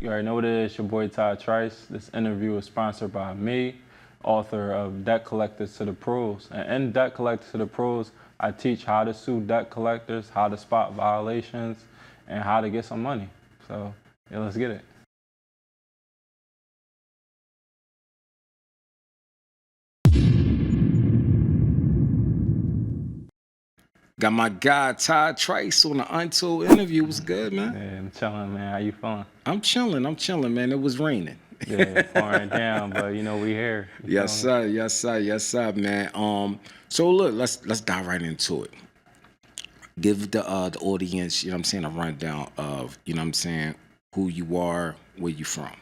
You already know what it is, your boy Trice. This interview is sponsored by me, author of Debt Collectors to the Pros. And in Debt Collectors to the Pros, I teach how to sue debt collectors, how to spot violations, and how to get some money. So, yeah, let's get it. Got my guy Trice on the Untold interview. Was good, man. Yeah, I'm chilling, man. How you feeling? I'm chilling, man. It was raining. Yeah, pouring down, but we here. You feel Yes, me? sir. Yes, sir, man. So look, let's dive right into it. Give the audience, what I'm saying, a rundown of, what I'm saying, who you are, where you from.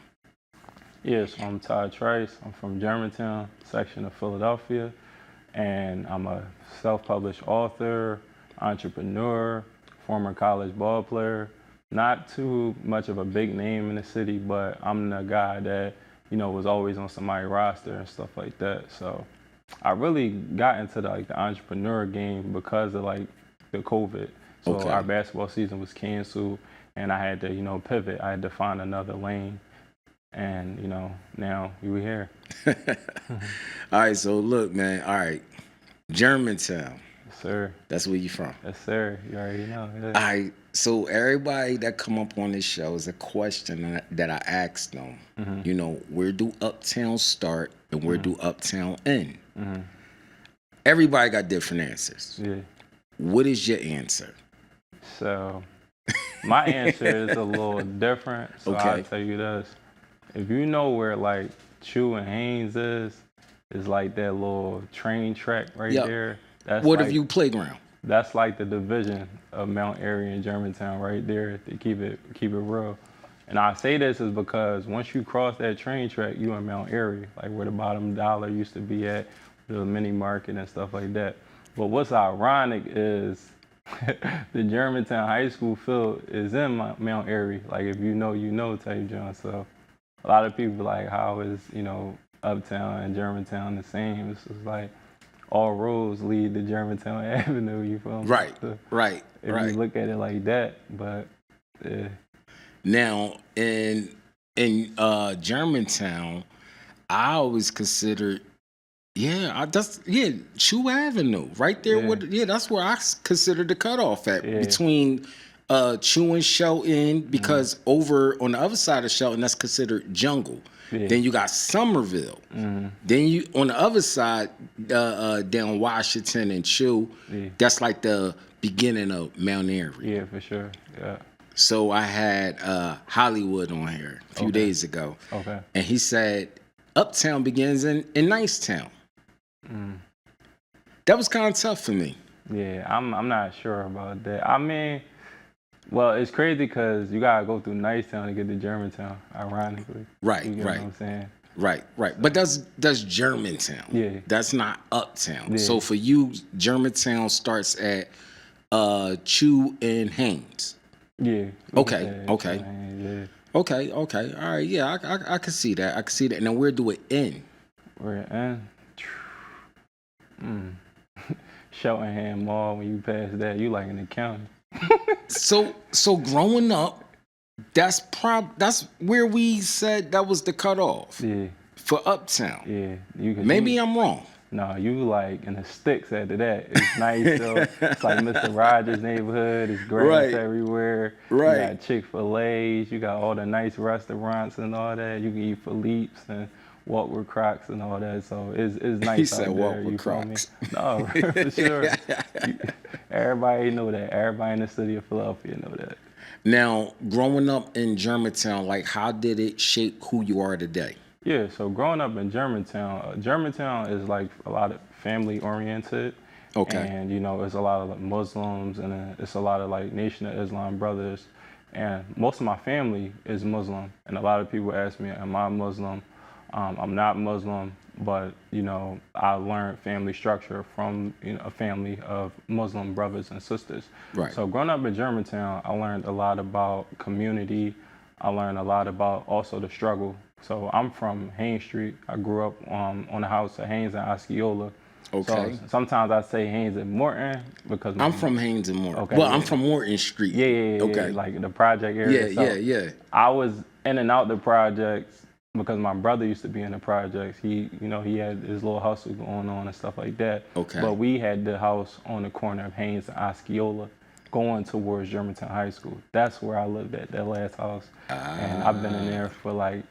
Yeah, so I'm Trice. I'm from Germantown, section of Philadelphia, and I'm a self-published author, entrepreneur, former college ball player. Not too much of a big name in the city, but I'm the guy that, was always on somebody's roster and stuff like that. So I really got into the entrepreneur game because of the COVID. So Okay. our basketball season was canceled and I had to, pivot. I had to find another lane. And, now we were here. All right, so look, man. All right, Germantown. Yes, sir. That's where you from. Yes, sir. You already know. Yeah. All right, so everybody that come up on this show is a question that I ask them. Where do Uptown start and where do Uptown end? Everybody got different answers. Yeah. What is your answer? So my answer is a little different. So Okay. I'll tell you this. If you know where Chew and Haynes is like that little train track right Yep. there. That's Waterview Playground. That's like the division of Mount Airy and Germantown right there to keep it real. And I say this is because once you cross that train track, you in Mount Airy, like where the bottom dollar used to be at, the mini market and stuff like that. But what's ironic is the Germantown High School field is in Mount Airy. Like if you know type John. So a lot of people like, how is, Uptown and Germantown the same? It's just like all roads lead to Germantown Avenue, you feel me? Right, So right, if right. you look at it like that, but yeah. Now, in Germantown, I always considered, Chew Avenue, right there. That's where I consider the cutoff at between Chew and Shelton, because over on the other side of Shelton, that's considered jungle. Yeah. Then you got Somerville. Then you on the other side, down Washington and Chew, that's like the beginning of Mount Airy. Yeah, for sure. Yeah. So I had Hollywood on here a few days ago. Okay. And he said Uptown begins in Nicetown. That was kind of tough for me. Yeah, I'm not sure about that. I mean, well, it's crazy because you gotta go through Nicetown to get to Germantown, ironically. Right, You get right. what I'm saying? Right. But that's Germantown. Yeah. That's not Uptown. Yeah. So for you, Germantown starts at Chew and Haynes. Yeah. Okay. Yeah. Okay. All right. Yeah, I can see that. I can see that. Now, where do it end? Where it end? Cheltenham Mall. When you pass that, you like in the county. So growing up, that's where we said that was the cutoff. Yeah. For Uptown. Yeah. Maybe I'm wrong. No, you like in the sticks after that. It's nice though. It's like Mr. Rogers' neighborhood. It's grass everywhere. Right. You got Chick-fil-A's. You got all the nice restaurants and all that. You can eat Philippe's and walk with Crocs and all that. So it's nice. He said out walk there, with you feel me? Crocs. No, for sure. Everybody know that. Everybody in the city of Philadelphia know that. Now, growing up in Germantown, like how did it shape who you are today? Yeah, so growing up in Germantown, Germantown is like a lot of family oriented. Okay. And, it's a lot of Muslims and it's a lot of Nation of Islam brothers. And most of my family is Muslim. And a lot of people ask me, am I Muslim? I'm not Muslim, but, I learned family structure from a family of Muslim brothers and sisters. Right. So growing up in Germantown, I learned a lot about community. I learned a lot about also the struggle. So I'm from Haynes Street. I grew up on the house of Haynes and Osceola. Okay. So sometimes I say Haynes and Morton because I'm from Haynes and Morton. Okay, Well, yeah. I'm from Morton Street. Yeah. Okay. Like the project area. Yeah. I was in and out the projects because my brother used to be in the projects. He had his little hustle going on and stuff like that. Okay. But we had the house on the corner of Haynes and Osceola going towards Germantown High School. That's where I lived at, that last house. And I've been in there for like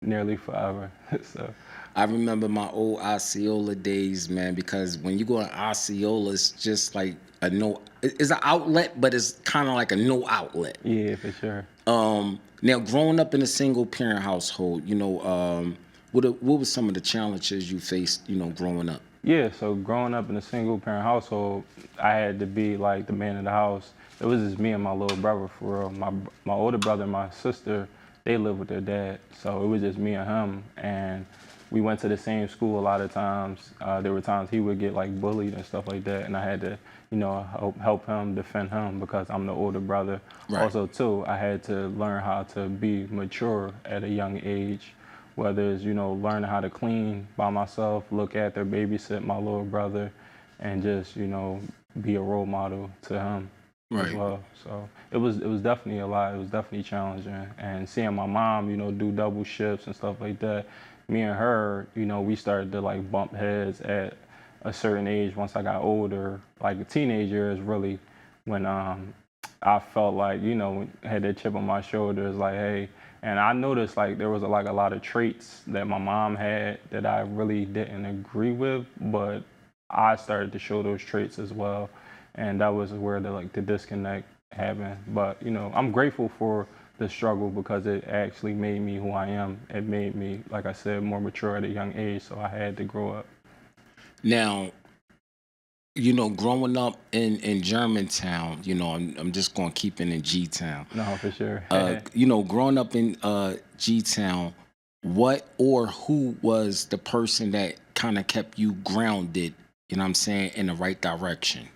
nearly forever. So I remember my old Osceola days, man, because when you go to Osceola, it's just like it's an outlet, but it's kind of like a no outlet. yeah, for sure. Now, growing up in a single parent household, what were some of the challenges you faced, growing up? Yeah, so growing up in a single parent household, I had to be like the man of the house. It was just me and my little brother for real. My older brother and my sister, they live with their dad. So it was just me and him. And we went to the same school a lot of times. There were times he would get like bullied and stuff like that. And I had to, help him, defend him because I'm the older brother. Right. Also, too, I had to learn how to be mature at a young age. Whether it's, learning how to clean by myself, look after, babysit my little brother, and just, be a role model to him as well. So it was definitely a lot. It was definitely challenging. And seeing my mom, do double shifts and stuff like that, me and her, we started to like bump heads at a certain age. Once I got older, like a teenager is really when I felt like, had that chip on my shoulder. It's like, hey. And I noticed like there was like a lot of traits that my mom had that I really didn't agree with, but I started to show those traits as well, and that was where the disconnect happened. But I'm grateful for the struggle because it actually made me who I am. It made me, like I said, more mature at a young age, so I had to grow up. Now, growing up in Germantown, I'm just going to keep it in G-Town. No, for sure. Growing up in G-Town, what or who was the person that kind of kept you grounded, in the right direction?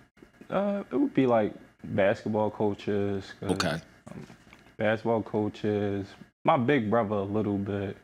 It would be like basketball coaches. Okay. Basketball coaches, my big brother a little bit,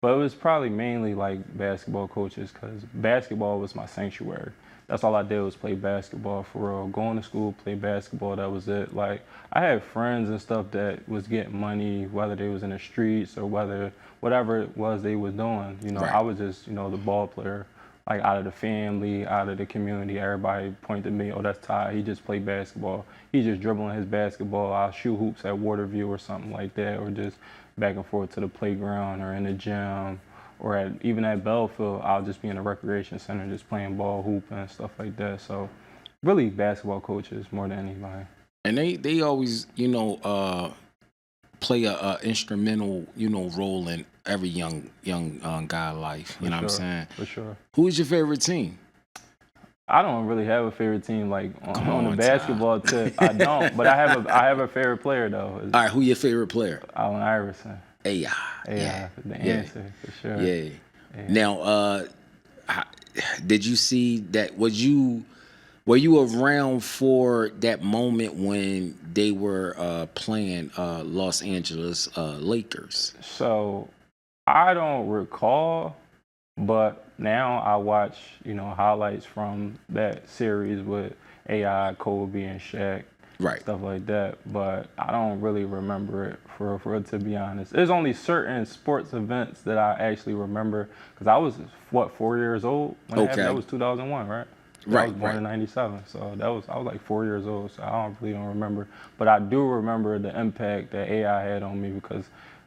but it was probably mainly like basketball coaches because basketball was my sanctuary. That's all I did was play basketball for real. Going to school, play basketball, that was it. Like, I had friends and stuff that was getting money, whether they was in the streets or whatever it was they was doing. Right. I was just, the ball player. Like, out of the family, out of the community, everybody pointed to me, oh, that's Ty, he just played basketball. He's just dribbling his basketball. I'll shoot hoops at Waterview or something like that, or just back and forth to the playground or in the gym. Or even at Belfield, I'll just be in a recreation center just playing ball, hooping, and stuff like that. So really basketball coaches more than anybody. And they always, play a instrumental, role in every young guy life. You know what I'm saying? For sure. Who is your favorite team? I don't really have a favorite team like on the basketball tip. I don't, but I have a favorite player though. All right, who your favorite player? Allen Iverson. Yeah. The answer for sure. Yeah. Now, did you see that? Were you around for that moment when they were playing Los Angeles Lakers? So I don't recall, but now I watch highlights from that series with AI, Kobe, and Shaq. Right. Stuff like that, but I don't really remember it for to be honest. There's only certain sports events that I actually remember because I was 4 years old when it happened. That was 2001, right? I was born in '97, so I was like 4 years old. So I don't remember, but I do remember the impact that AI had on me because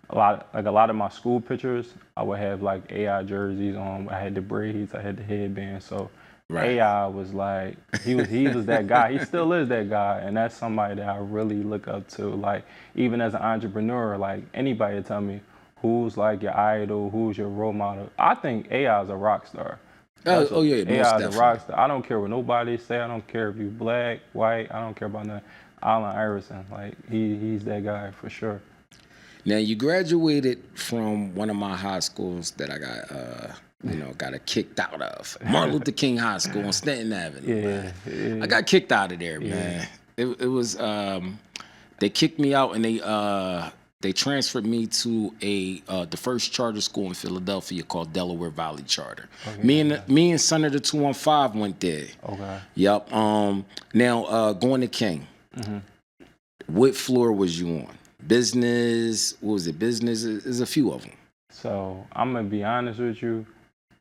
a lot of my school pictures, I would have like AI jerseys on. I had the braids, I had the headband, so. Right. AI was like he was that guy. He still is that guy, and that's somebody that I really look up to. Like even as an entrepreneur, like anybody tell me who's like your idol, who's your role model. I think AI is a rock star. Oh yeah, AI is a rock star. I don't care what nobody say. I don't care if you black, white. I don't care about nothing. Allen Iverson, like he's that guy for sure. Now you graduated from one of my high schools that I got kicked out of. Martin Luther King High School on Stanton Avenue. Yeah. I got kicked out of there, man. It was they kicked me out and they transferred me to the first charter school in Philadelphia called Delaware Valley Charter. Okay. Me and Senator 215 went there. Okay. Yep. Now going to King. Mm-hmm. What floor was you on? Business, what was it? Business is a few of them. So I'm gonna be honest with you.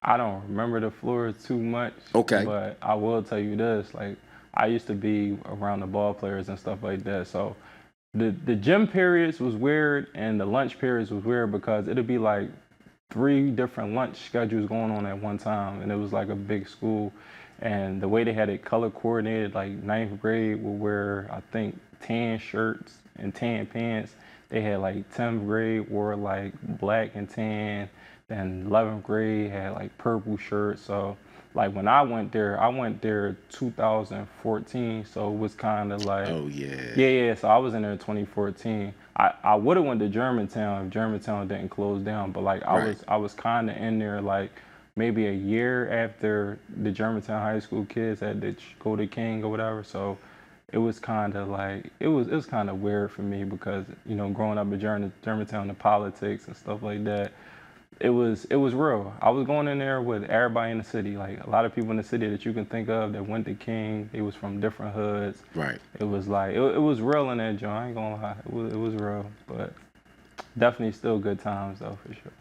I don't remember the floor too much, Okay. but I will tell you this: like I used to be around the ball players and stuff like that. So the gym periods was weird, and the lunch periods was weird because it'd be like 3 different lunch schedules going on at one time, and it was like a big school. And the way they had it color coordinated, like ninth grade would wear, I think, tan shirts and tan pants. They had like 10th grade wore like black and tan. Then 11th grade had like purple shirts. So like when I went there 2014. So it was kind of like, Oh yeah. yeah. So I was in there in 2014. I would have went to Germantown if Germantown didn't close down. But like Right. I was kind of in there like maybe a year after the Germantown high school kids had to go to King or whatever. So it was kind of like it was kind of weird for me because growing up in Germantown, the politics and stuff like that, it was real. I was going in there with everybody in the city, like a lot of people in the city that you can think of that went to King. They was from different hoods. Right. It was like it was real in that joint. I ain't gonna lie, it was real, but definitely still good times though for sure.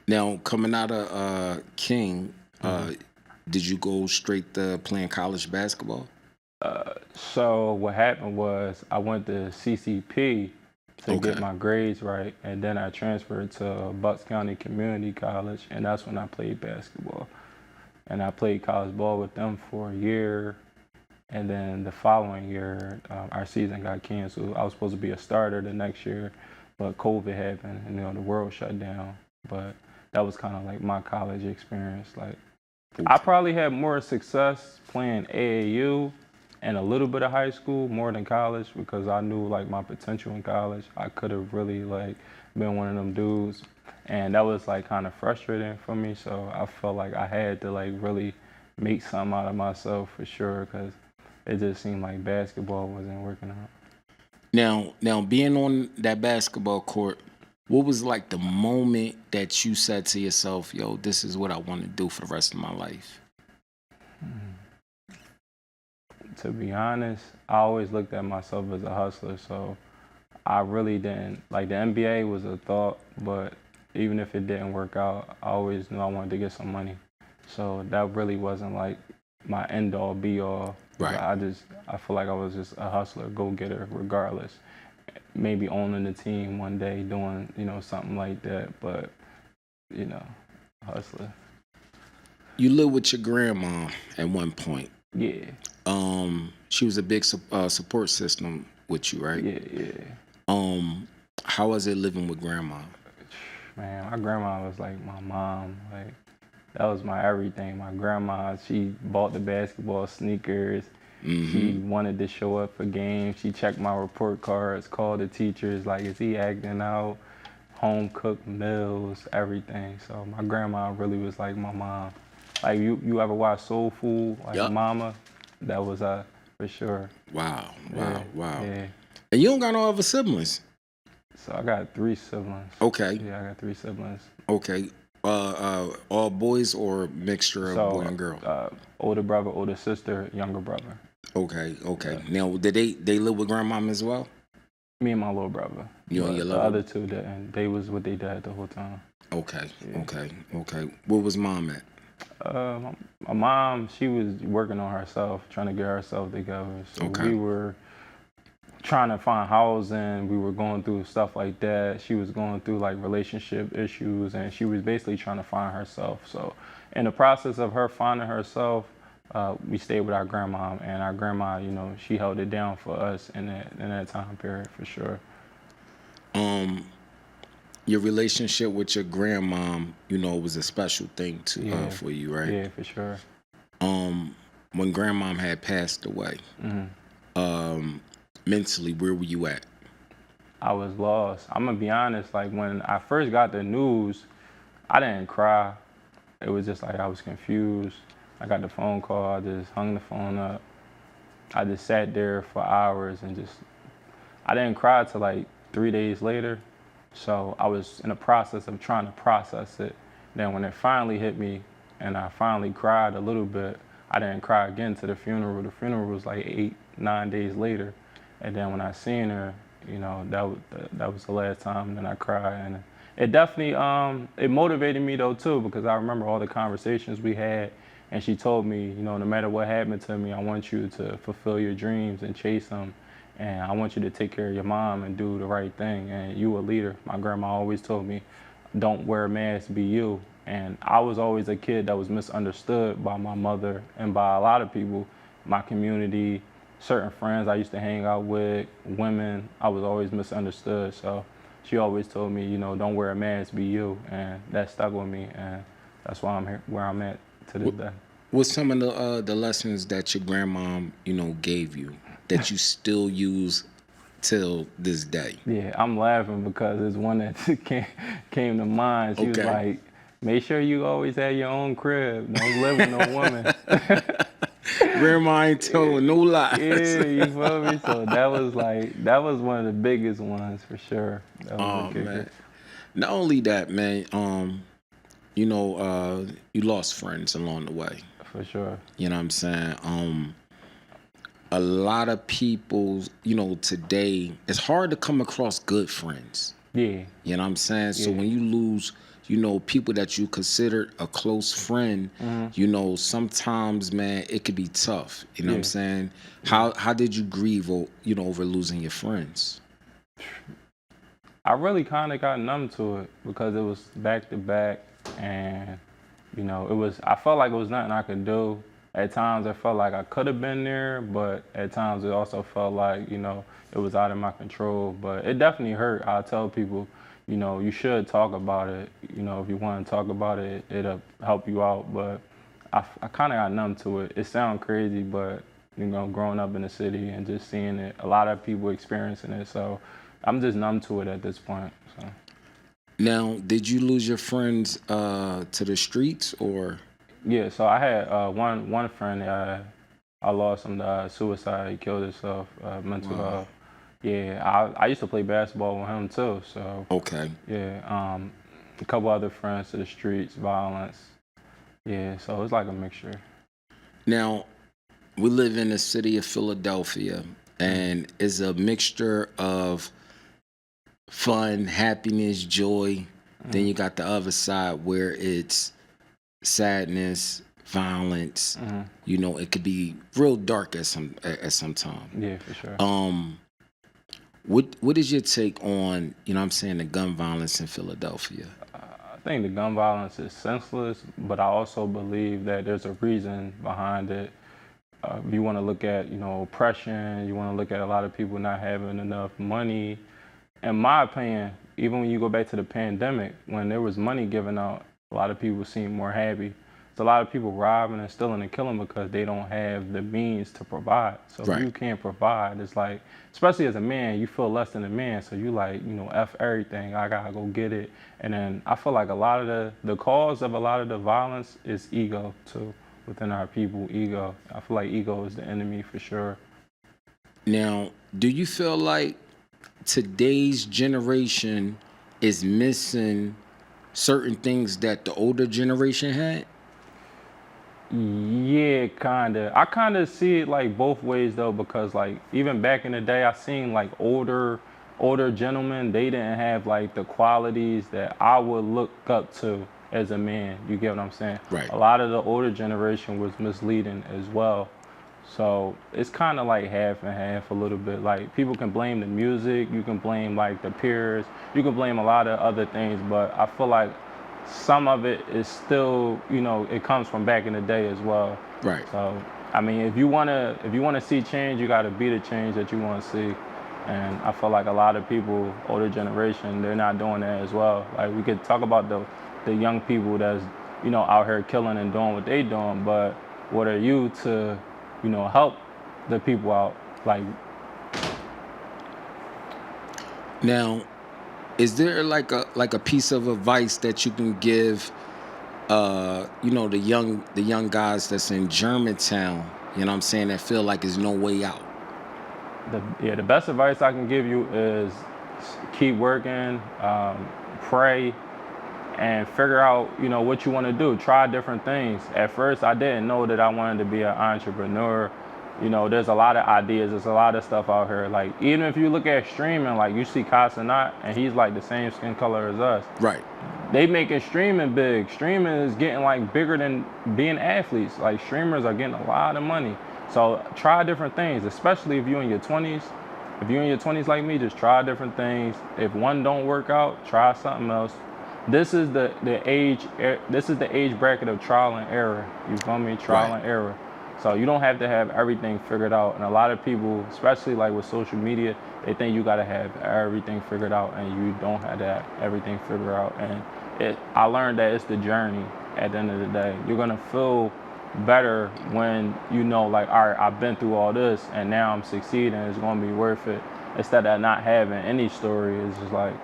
Now, coming out of King, Mhm. did you go straight to playing college basketball? So what happened was I went to CCP to get Okay. my grades right, and then I transferred to Bucks County Community College, and that's when I played basketball. And I played college ball with them for a year, and then the following year, our season got canceled. I was supposed to be a starter the next year, but COVID happened, and the world shut down. But that was kind of like my college experience. Like I Okay. probably had more success playing AAU and a little bit of high school more than college because I knew like my potential in college. I could have really like been one of them dudes, and that was like kind of frustrating for me. So I felt like I had to like really make something out of myself for sure because it just seemed like basketball wasn't working out. Now, being on that basketball court, what was like the moment that you said to yourself, "Yo, this is what I want to do for the rest of my life"? To be honest, I always looked at myself as a hustler, so I really didn't like the NBA was a thought, but even if it didn't work out, I always knew I wanted to get some money. So that really wasn't like my end all be all. Right. I feel like I was just a hustler, go getter regardless. Maybe owning the team one day, doing, something like that, but you know, hustler. You lived with your grandma at one point. Yeah. She was a big support system with you, right? Yeah. Um, how was it living with grandma? Man, my grandma was like my mom. Like that was my everything. My grandma, she bought the basketball sneakers. She Mm-hmm. wanted to show up for games. She checked my report cards, called the teachers, like, is he acting out? Home cooked meals, everything. So my grandma really was like my mom. Like you ever watch Soul Food, like Yup. Mama? That was for sure. Wow. Yeah, Wow. Wow. yeah. And you don't got no other siblings. So I got 3 siblings. Okay. Yeah, I got 3 siblings. Okay. All boys or mixture of boy So and girl? older brother, older sister, younger brother. Okay. Okay. Yeah. Now, did they live with grandmom as well? Me and my little brother. You and your But the little. other two didn't. They was with their dad the whole time. Okay. Yeah. Okay. Okay. Where was mom at? My mom, she was working on herself, trying to get herself together. So Okay. we were trying to find housing. We were going through stuff like that. She was going through like relationship issues, and she was basically trying to find herself. So in the process of her finding herself, we stayed with our grandma, and our grandma, she held it down for us in that time period for sure. Um, your relationship with your grandmom, was a special thing Yeah, for you, right? yeah, for sure. Um, when grandmom had passed away, Hmm. um, mentally, where were you at? I was lost. I'm gonna be honest. Like when I first got the news, I didn't cry. It was just like I was confused. I got the phone call. I just hung the phone up. I just sat there for hours and just I didn't cry till like 3 days later. So I was in the process of trying to process it. Then when it finally hit me and I finally cried a little bit, I didn't cry again to the funeral. The funeral was like 8, 9 days later. And then when I seen her, that was the last time that I cried, and it definitely it motivated me though too, because I remember all the conversations we had, and she told me, no matter what happened to me, I want you to fulfill your dreams and chase them, and I want you to take care of your mom and do the right thing, and you a leader. My grandma always told me, don't wear a mask, be you. And I was always a kid that was misunderstood by my mother and by a lot of people, my community, certain friends I used to hang out with, women. I was always misunderstood. So she always told me, don't wear a mask, be you. And that stuck with me. And that's why I'm here, where I'm at to this day. What's some of the lessons that your grandma, gave you that you still use till this day? Yeah, I'm laughing because it's one that came to mind. She was like, make sure you always have your own crib. Don't live with no woman. Grandma ain't telling no lies. Yeah, you feel me? So that was one of the biggest ones for sure. That was man. Not only that, man, you lost friends along the way. For sure. You know what I'm saying? A lot of people, today, it's hard to come across good friends. Yeah. You know what I'm saying? So when you lose, people that you considered a close friend, sometimes, man, it could be tough. You know what I'm saying? How did you grieve, over losing your friends? I really kind of got numb to it because it was back to back, and I felt like it was nothing I could do. At times I felt like I could have been there, but at times it also felt like, it was out of my control. But it definitely hurt. I tell people, you should talk about it. If you want to talk about it, it'll help you out. But I kind of got numb to it. It sounds crazy, but, growing up in the city and just seeing it, a lot of people experiencing it. So I'm just numb to it at this point. So. Now, did you lose your friends to the streets or? Yeah, so I had one friend. I lost him to suicide. He killed himself. Mental health. Yeah, I used to play basketball with him too. So yeah, a couple other friends to the streets, violence. Yeah, so it's like a mixture. Now, we live in the city of Philadelphia, and it's a mixture of fun, happiness, joy. Then you got the other side where it's sadness, violence. It could be real dark at some time. Yeah, for sure. What is your take on, the gun violence in Philadelphia? I think the gun violence is senseless, but I also believe that there's a reason behind it. You want to look at, oppression. You want to look at a lot of people not having enough money. In my opinion, even when you go back to the pandemic, when there was money given out, a lot of people seem more happy. So a lot of people robbing and stealing and killing because they don't have the means to provide. So if you can't provide, it's like, especially as a man, you feel less than a man. So you like, F everything. I gotta go get it. And then I feel like a lot of the cause of a lot of the violence is ego too, within our people, ego. I feel like ego is the enemy for sure. Now, do you feel like today's generation is missing certain things that the older generation had? Yeah, kinda. I kinda see it like both ways though, because like even back in the day, I seen like older gentlemen. They didn't have like the qualities that I would look up to as a man. You get what I'm saying? Right. A lot of the older generation was misleading as well. So it's kind of like half and half a little bit. Like people can blame the music, you can blame like the peers, you can blame a lot of other things, but I feel like some of it is still, it comes from back in the day as well. Right. So, I mean, if you wanna see change, you gotta be the change that you wanna see. And I feel like a lot of people, older generation, they're not doing that as well. Like we could talk about the young people that's, out here killing and doing what they doing, but what are you to, help the people out? Like, now, is there like a piece of advice that you can give the young guys that's in Germantown, that feel like there's no way out? The best advice I can give you is keep working, pray, and figure out, what you want to do. Try different things. At first, I didn't know that I wanted to be an entrepreneur, You know, there's a lot of ideas. There's a lot of stuff out here. Like, even if you look at streaming, like, you see Casanat, and he's, like, the same skin color as us. Right. They making streaming big. Streaming is getting, like, bigger than being athletes. Like, streamers are getting a lot of money. So try different things, especially if you're in your 20s. If you're in your 20s like me, just try different things. If one don't work out, try something else. This is the age bracket of trial and error. You feel me? Trial and error. So you don't have to have everything figured out. And a lot of people, especially like with social media, they think you gotta have everything figured out, and you don't have to have everything figured out. And I learned that it's the journey at the end of the day. You're gonna feel better when you know, like, all right, I've been through all this and now I'm succeeding. It's gonna be worth it. Instead of not having any story, it's just like,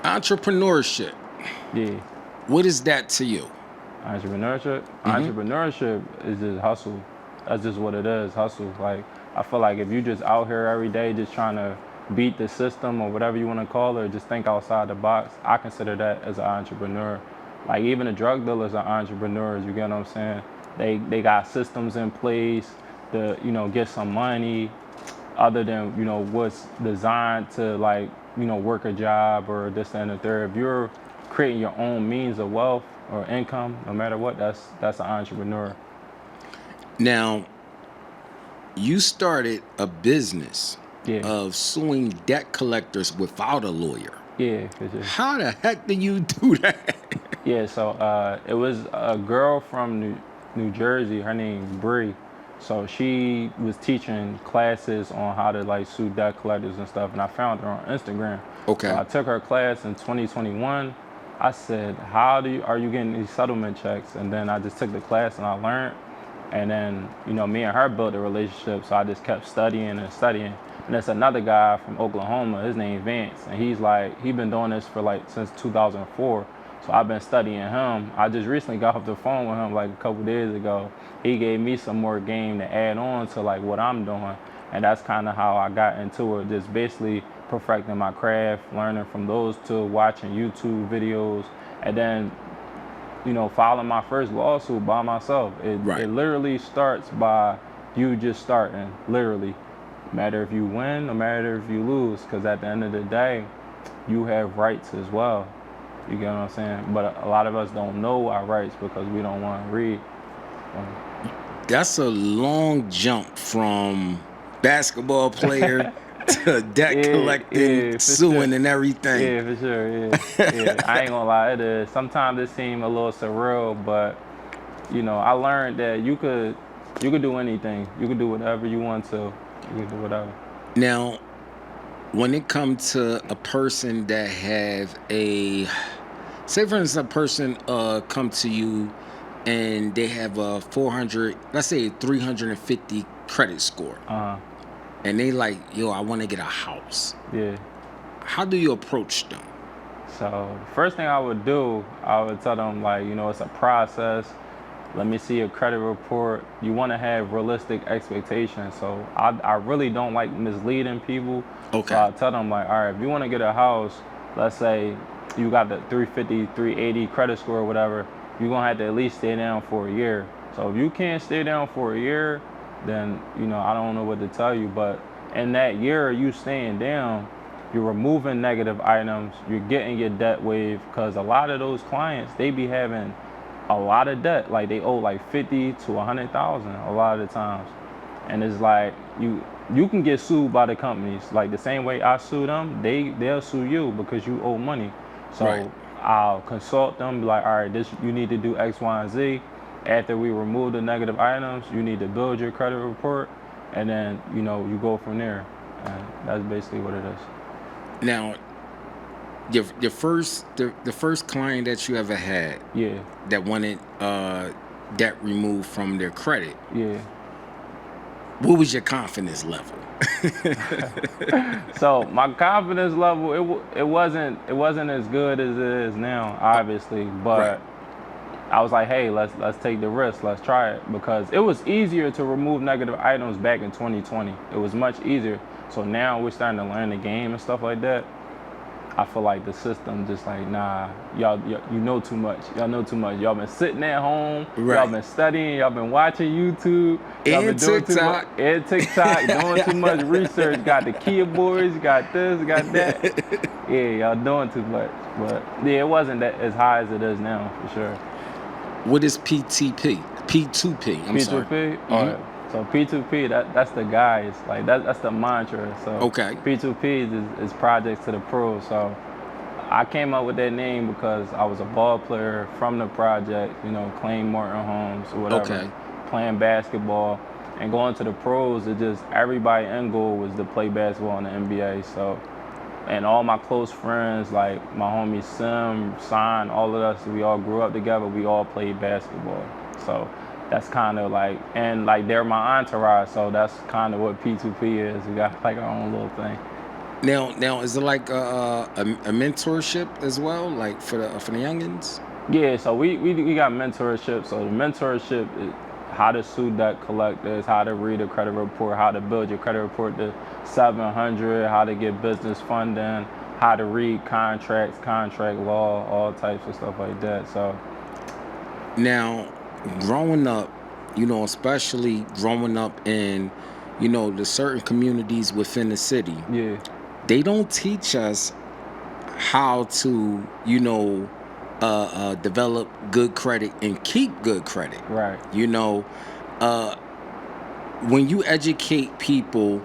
Entrepreneurship. yeah. What is that to you? Entrepreneurship? Entrepreneurship is just hustle. That's just what it is, hustle. Like, I feel like if you just out here every day just trying to beat the system or whatever you want to call it, just think outside the box, I consider that as an entrepreneur. Like, even the drug dealers are entrepreneurs, you get what I'm saying? They got systems in place to, you know, get some money other than, you know, what's designed to, like, you know, work a job or this and the third. If you're creating your own means of wealth or income, no matter what, that's an entrepreneur. Now, you started a business of suing debt collectors without a lawyer. Yeah, for sure. How the heck do you do that? Yeah, so it was a girl from New Jersey, her name Bree. So she was teaching classes on how to, like, sue debt collectors and stuff, and I found her on Instagram. Okay. So I took her class in 2021. I said, are you getting these settlement checks? And then I just took the class and I learned. And then, you know, me and her built a relationship, so I just kept studying and studying. And there's another guy from Oklahoma, his name Vance, and he's been doing this for like since 2004. So I've been studying him. I just recently got off the phone with him like a couple days ago. He gave me some more game to add on to, like, what I'm doing. And that's kind of how I got into it, just basically perfecting my craft, learning from those two, watching YouTube videos, and then, you know, filing my first lawsuit by myself. It literally starts by you just starting, literally. No matter if you win, no matter if you lose, because at the end of the day, you have rights as well. You get what I'm saying? But a lot of us don't know our rights because we don't want to read. That's a long jump from basketball player to debt collecting, suing, and everything. Yeah, for sure. Yeah. I ain't gonna lie, it is. Sometimes it seems a little surreal, but, you know, I learned that you could do anything. You could do whatever you want to. You can do whatever. Now, when it comes to a person that have say for instance, a person come to you and they have a 400, let's say 350 credit score. And they like, yo, I want to get a house. Yeah. How do you approach them? So the first thing I would do, I would tell them, like, you know, it's a process. Let me see your credit report. You want to have realistic expectations. So I really don't like misleading people. Okay. So I tell them, like, all right, if you want to get a house, let's say you got the 350, 380 credit score or whatever, you're going to have to at least stay down for a year. So if you can't stay down for a year, then, you know, I don't know what to tell you. But in that year, you staying down, you're removing negative items, you're getting your debt waived, because a lot of those clients, they be having a lot of debt. Like, they owe like 50 to 100,000 a lot of the times. And it's like, you can get sued by the companies. Like, the same way I sue them, they'll sue you because you owe money. So I'll consult them, be like, all right, you need to do X, Y, and Z. After we remove the negative items, you need to build your credit report, and then, you know, you go from there. And that's basically what it is. Now, the first client that you ever had, that wanted debt removed from their credit, what was your confidence level? So my confidence level, it wasn't as good as it is now, obviously, but I was like, hey, let's take the risk, let's try it, because it was easier to remove negative items back in 2020. It was much easier. So now we're starting to learn the game and stuff like that. I feel like the system just like, nah, y'all you know too much. Y'all know too much. Y'all been sitting at home. Y'all Right. been studying. Y'all been watching YouTube. Y'all And been doing too much. TikTok. And TikTok, doing too much research. Got the keyboards, got this, got that. Yeah, y'all doing too much. But yeah, it wasn't that as high as it is now, for sure. What is PTP? P2P. I'm sorry. P2P? So P2P, that's the guys. Like that's the mantra. So Okay. P2P is projects to the pros. So I came up with that name because I was a ball player from the project, Clay Morton Homes or whatever, Okay. playing basketball and going to the pros. It just everybody end goal was to play basketball in the NBA. So, and all my close friends, like my homie Sim, Sign, all of us, we all grew up together. We all played basketball. So that's kind of like, and like they're my entourage. So that's kind of what P2P is. We got like our own little thing. Now, is it like a mentorship as well, like for the youngins? Yeah, so we got mentorship. So the mentorship is how to sue debt collectors, how to read a credit report, how to build your credit report to 700, how to get business funding, how to read contracts, contract law, all types of stuff like that. So Now, growing up, especially growing up in, the certain communities within the city, yeah, they don't teach us how to, develop good credit and keep good credit. right. Uh, when you educate people,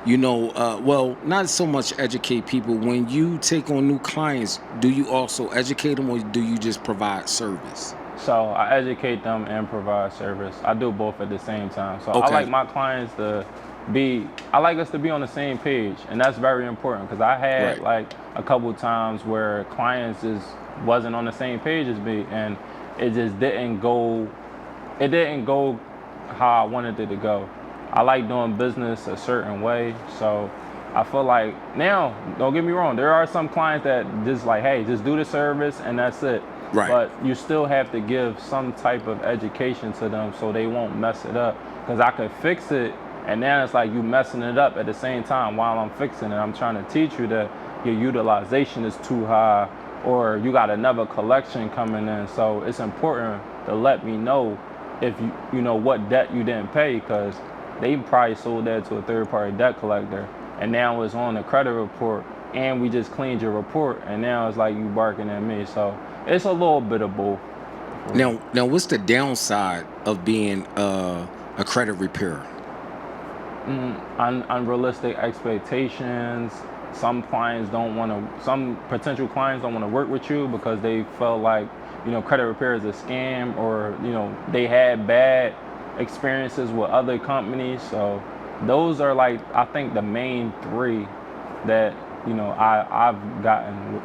well, not so much educate people. When you take on new clients, do you also educate them, or do you just provide service? So I educate them and provide service. I do both at the same time. So I like Okay. my clients I like us to be on the same page, and that's very important because I had Right. like a couple times where clients just wasn't on the same page as me, and it just didn't go. It didn't go how I wanted it to go. I like doing business a certain way, so I feel like now, don't get me wrong, there are some clients that just like, hey, just do the service and that's it. Right. But you still have to give some type of education to them so they won't mess it up. Because I could fix it, and then it's like you messing it up at the same time while I'm fixing it. I'm trying to teach you that your utilization is too high, or you got another collection coming in. So it's important to let me know if you know what debt you didn't pay, because they probably sold that to a third-party debt collector, and now it's on the credit report, and we just cleaned your report, and now it's like you barking at me. So it's a little bit of both. Now, what's the downside of being a credit repairer? Unrealistic expectations. Some clients don't want to. Some potential clients don't want to work with you because they felt like credit repair is a scam, or they had bad experiences with other companies. So those are like, I think, the main three that I've gotten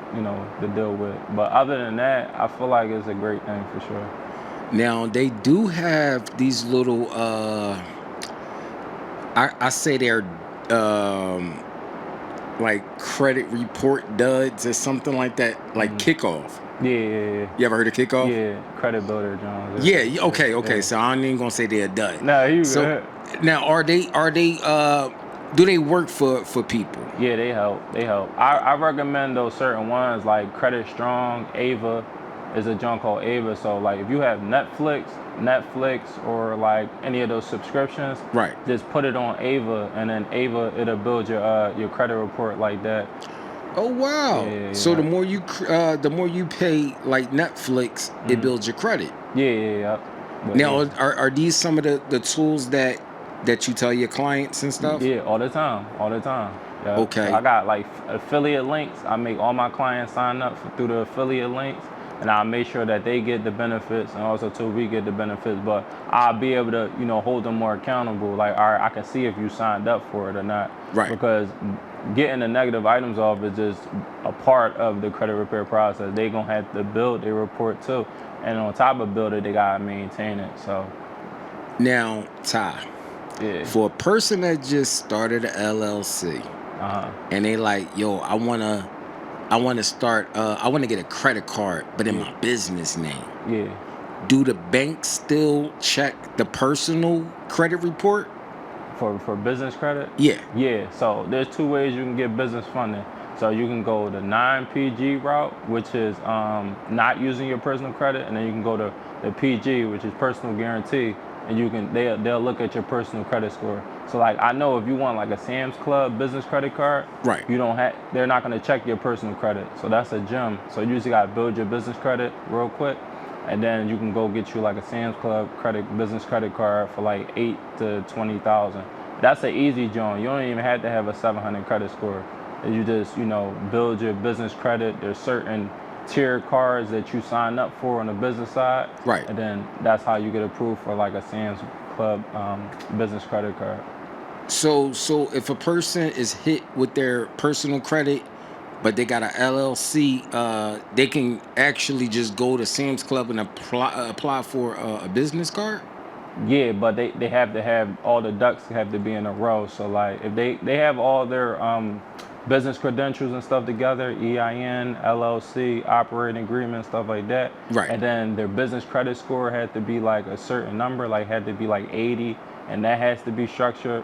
to deal with. But other than that, I feel like it's a great thing for sure. Now, they do have these little I say they're like credit report duds or something like that, like kickoff. Yeah, You ever heard of kickoff? yeah. Credit builder, Jones. Yeah, okay. Yeah. So I ain't even gonna say they're a dud. No, you So good. now, are they do they work for people? Yeah, they help. They help. I recommend those certain ones like Credit Strong, Ava is a junk called Ava. So like if you have Netflix, or like any of those subscriptions, Right. just put it on Ava, and then Ava, it'll build your credit report like that. Oh wow! Yeah, So yeah. the more you pay, like Netflix, it builds your credit. Yeah. But Now, yeah. are these some of the tools that you tell your clients and stuff? Yeah, all the time, all the time. Yeah. So Okay. I got like affiliate links. I make all my clients sign up through the affiliate links, and I make sure that they get the benefits, and also too we get the benefits. But I'll be able to hold them more accountable. Like, all right, I can see if you signed up for it or not. Right. Because getting the negative items off is just a part of the credit repair process. They gonna have to build their report too, and on top of build it, they gotta maintain it. So Now, Ty, yeah. for a person that just started a LLC and they like, yo, I wanna start, I wanna get a credit card, but in my business name. Yeah. Do the banks still check the personal credit report? For business credit? Yeah. Yeah. So there's two ways you can get business funding. So you can go the 9PG route, which is not using your personal credit, and then you can go to the PG, which is personal guarantee, and they'll look at your personal credit score. So like I know if you want like a Sam's Club business credit card, Right. they're not gonna check your personal credit. So that's a gem. So you just gotta build your business credit real quick, and then you can go get you like a Sam's Club business credit card for like 8 to 20,000. That's an easy joint. You don't even have to have a 700 credit score. You just build your business credit. There's certain tier cards that you sign up for on the business side, Right. and then that's how you get approved for like a Sam's Club business credit card. So if a person is hit with their personal credit, but they got a LLC, they can actually just go to Sam's Club and apply for a business card. Yeah, but they have to have all the ducks have to be in a row. So like if they have all their business credentials and stuff together, EIN, LLC, operating agreement, stuff like that. Right. And then their business credit score had to be like a certain number, like had to be like 80, and that has to be structured.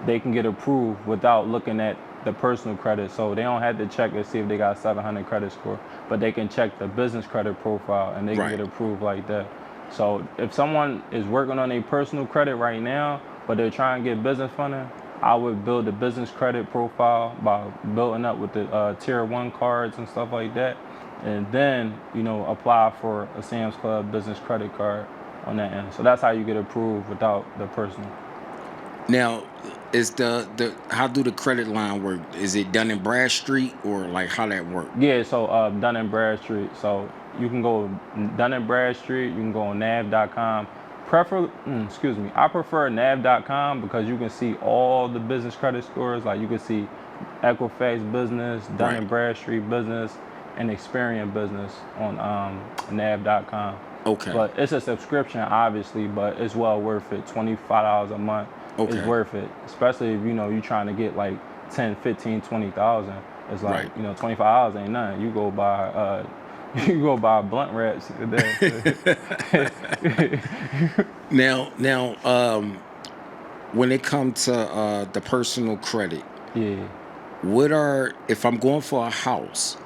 They can get approved without looking at the personal credit. So they don't have to check to see if they got 700 credit score, but they can check the business credit profile and they can Right. get approved like that. So if someone is working on a personal credit right now, but they're trying to get business funding, I would build a business credit profile by building up with the tier 1 cards and stuff like that. And then, apply for a Sam's Club business credit card on that end. So that's how you get approved without the personal. Now, is the how do the credit line work? Is it done in Bradstreet or like how that work? Yeah, so Dun and Bradstreet. So you can go Dun and Bradstreet. You can go on nav.com. I prefer nav.com because you can see all the business credit scores. Like you can see Equifax business, Dun and Bradstreet business, and Experian business on nav.com. Okay. But it's a subscription, obviously, but it's well worth it. $25 a month is worth it, especially if you're trying to get like 10, 15, 20,000. It's like Right. $25 ain't nothing. You go buy blunt wraps a day. Now, when it comes to the personal credit, Yeah. if I'm going for a house,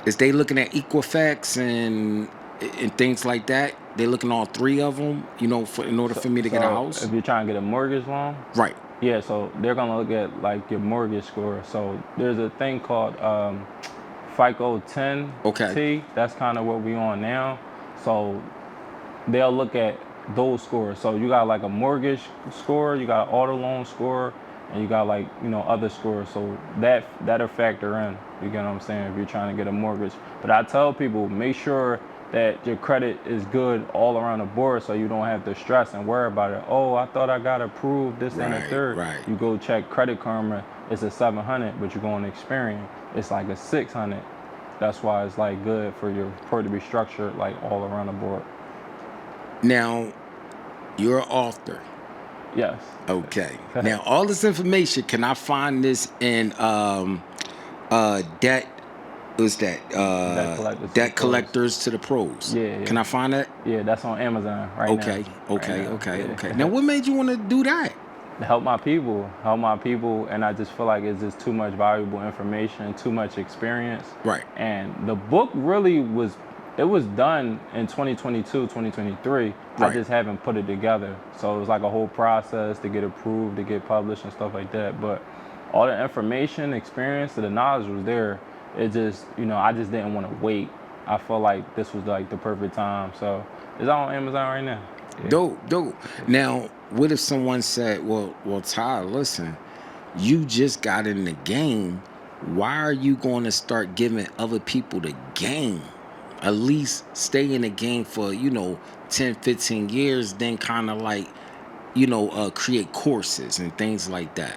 is they looking at Equifax and things like that? They looking all three of them, in order for me to get a house? If you're trying to get a mortgage loan, Right. yeah, so they're gonna look at like your mortgage score. So there's a thing called FICO 10T. Okay. That's kind of what we on now. So they'll look at those scores. So you got like a mortgage score, you got an auto loan score, and you got like other scores. So that'll factor in. You get what I'm saying? If you're trying to get a mortgage, but I tell people make sure that your credit is good all around the board, so you don't have to stress and worry about it. Oh, I thought I got approved this and the third. Right. You go check Credit Karma, it's a 700, but you go on Experian, it's like a 600. That's why it's like good for your report to be structured like all around the board. Now, you're an author. Yes. Okay. Now, all this information, can I find this in debt? Was that debt collectors to the pros? Yeah. Can I find that? Yeah, that's on Amazon right now. Okay. Now, what made you want to do that? To help my people, and I just feel like it's just too much valuable information, too much experience. Right. And the book really was done in 2022, 2023. Right. I just haven't put it together. So it was like a whole process to get approved, to get published and stuff like that. But all the information, experience, the knowledge was there. It just, I just didn't want to wait. I felt like this was like the perfect time. So it's on Amazon right now. Yeah. Dope. Now, what if someone said, well, Ty, listen, you just got in the game. Why are you going to start giving other people the game? At least stay in the game for, 10, 15 years, then kind of like, create courses and things like that.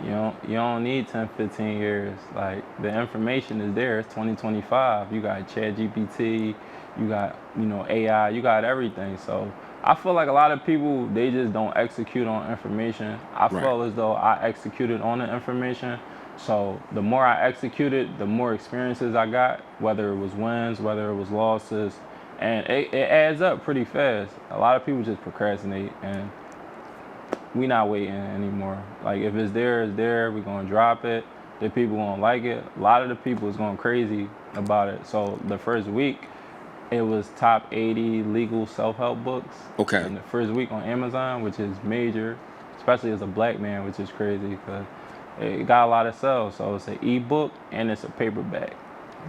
You don't need 10, 15 years. Like the information is there. It's 2025. You got ChatGPT, you got, AI, you got everything. So I feel like a lot of people, they just don't execute on information. I feel as though I executed on the information. So the more I executed, the more experiences I got, whether it was wins, whether it was losses, and it adds up pretty fast. A lot of people just procrastinate, and we not waiting anymore. Like if it's there, it's there. We're gonna drop it. The people gonna like it. A lot of the people is going crazy about it. So the first week, it was top 80 legal self-help books. Okay. In the first week on Amazon, which is major, especially as a black man, which is crazy because it got a lot of sales. So it's an ebook and it's a paperback.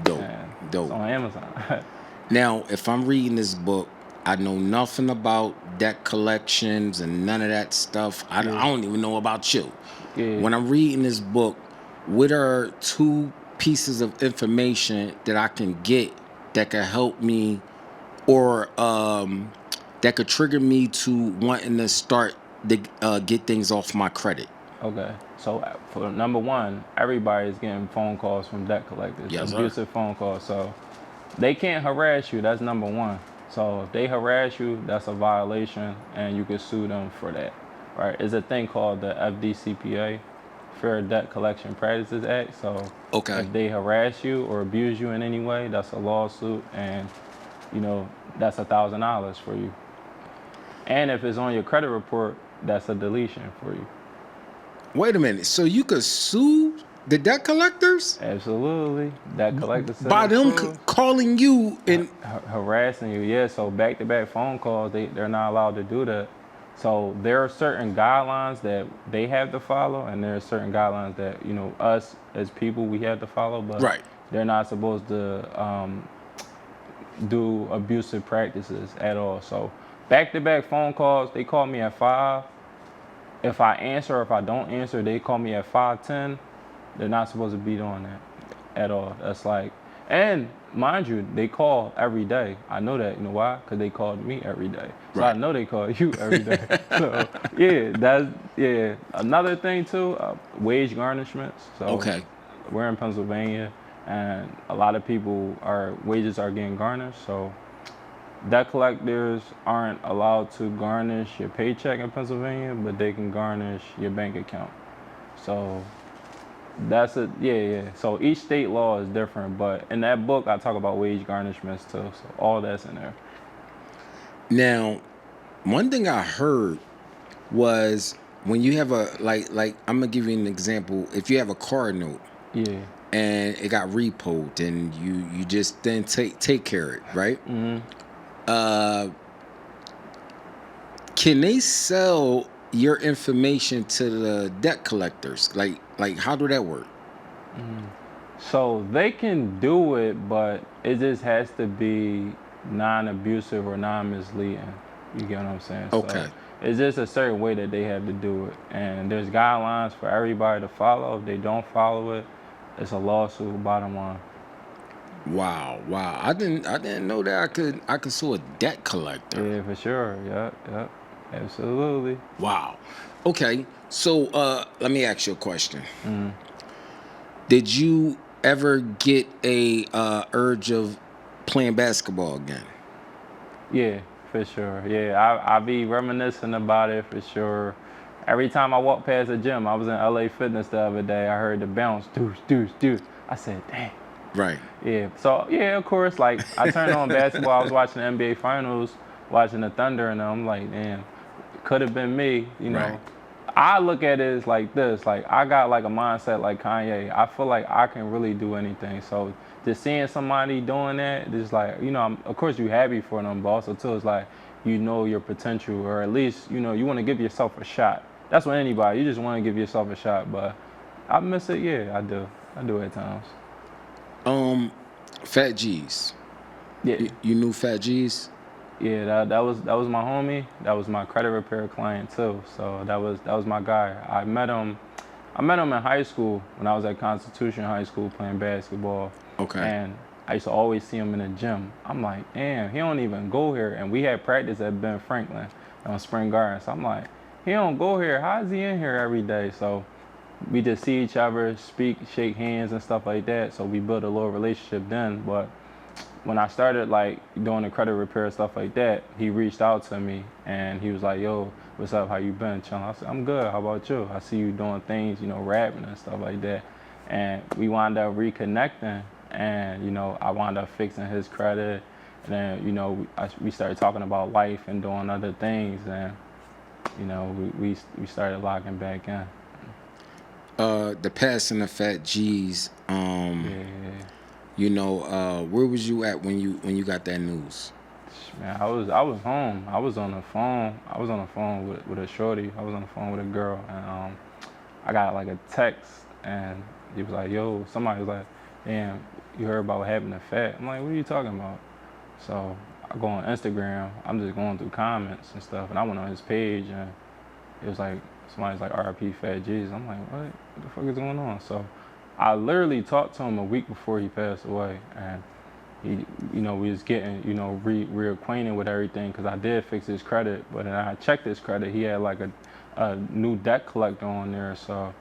Dope. And Dope. it's on Amazon. Now, if I'm reading this book, I know nothing about debt collections and none of that stuff. I don't even know about you. Yeah. When I'm reading this book, what are two pieces of information that I can get that could help me or that could trigger me to wanting to start to get things off my credit? Okay, so for number one, everybody's getting phone calls from debt collectors, Yes, sir. abusive phone calls. So they can't harass you. That's number one. So if they harass you, that's a violation, and you can sue them for that. Right? It's a thing called the FDCPA, Fair Debt Collection Practices Act. So Okay. if they harass you or abuse you in any way, that's a lawsuit, and that's $1,000 for you. And if it's on your credit report, that's a deletion for you. Wait a minute. So you could sue the debt collectors Absolutely. That collector said by them calling you and harassing you. Yeah, so back-to-back phone calls, they're not allowed to do that. So there are certain guidelines that they have to follow, and there are certain guidelines that, us as people, we have to follow, but Right. they're not supposed to do abusive practices at all. So back-to-back phone calls, they call me at 5. If I answer or if I don't answer, they call me at 5:10. They're not supposed to be doing that at all. That's like, and mind you, they call every day. I know that. You know why? Because they called me every day. So Right. I know they call you every day. So yeah. Another thing too, wage garnishments. So Okay. we're in Pennsylvania, and a lot of people wages are getting garnished. So debt collectors aren't allowed to garnish your paycheck in Pennsylvania, but they can garnish your bank account. So that's it. Yeah. So each state law is different, but in that book I talk about wage garnishments too. So all that's in there. Now, one thing I heard was when you have a like I'm gonna give you an example. If you have a car note Yeah. and it got repoed and you just then take care of it, right? Mm-hmm. Can they sell your information to the debt collectors? Like how do that work? So they can do it, but it just has to be non-abusive or non-misleading. You get what I'm saying? Okay. So it's just a certain way that they have to do it, and there's guidelines for everybody to follow. If they don't follow it, it's a lawsuit. Bottom line. Wow. I didn't know that I could sue a debt collector. Yeah, for sure. Yep. Absolutely. Wow. Okay. So let me ask you a question. Did you ever get a urge of playing basketball again? Yeah, for sure. Yeah, I be reminiscing about it for sure. Every time I walk past the gym, I was in LA Fitness the other day. I heard the bounce, deuce. I said, dang. Right. Yeah. So yeah, of course. Like I turned on basketball. I was watching the NBA Finals, watching the Thunder, and I'm like, damn, could have been me. Right. I look at it as like this. Like I got like a mindset like Kanye. I feel like I can really do anything. So just seeing somebody doing that, just like of course you're happy for them, but also too it's like your potential, or at least you want to give yourself a shot. That's what anybody. You just want to give yourself a shot. But I miss it. Yeah, I do. I do at times. Fat G's. Yeah. You knew Fat G's? Yeah, that was my homie. That was my credit repair client too. So that was my guy. I met him in high school when I was at Constitution High School playing basketball. Okay. And I used to always see him in the gym. I'm like, damn, he don't even go here. And we had practice at Ben Franklin on Spring Garden. So I'm like, he don't go here. How is he in here every day? So we just see each other, speak, shake hands and stuff like that. So we built a little relationship then. But when I started like doing the credit repair stuff like that, he reached out to me and he was like, yo, what's up? How you been? Chilling. I said, I'm good. How about you? I see you doing things, rapping and stuff like that. And we wound up reconnecting, and I wound up fixing his credit. And then we started talking about life and doing other things, and you know, we started locking back in. The passing of Fat G's. Yeah. Where was you at when you got that news? Man, I was home. I was on the phone. I was on the phone with a shorty. I was on the phone with a girl, and I got like a text, and he was like, "Yo," somebody was like, "Damn, you heard about what happened to Fat?" I'm like, "What are you talking about?" So I go on Instagram. I'm just going through comments and stuff, and I went on his page, and it was like somebody's like "R.I.P. Fat G's." I'm like, "What? What the fuck is going on?" So I literally talked to him a week before he passed away, and he, we was getting, reacquainted with everything because I did fix his credit, but then I checked his credit. He had like a new debt collector on there, so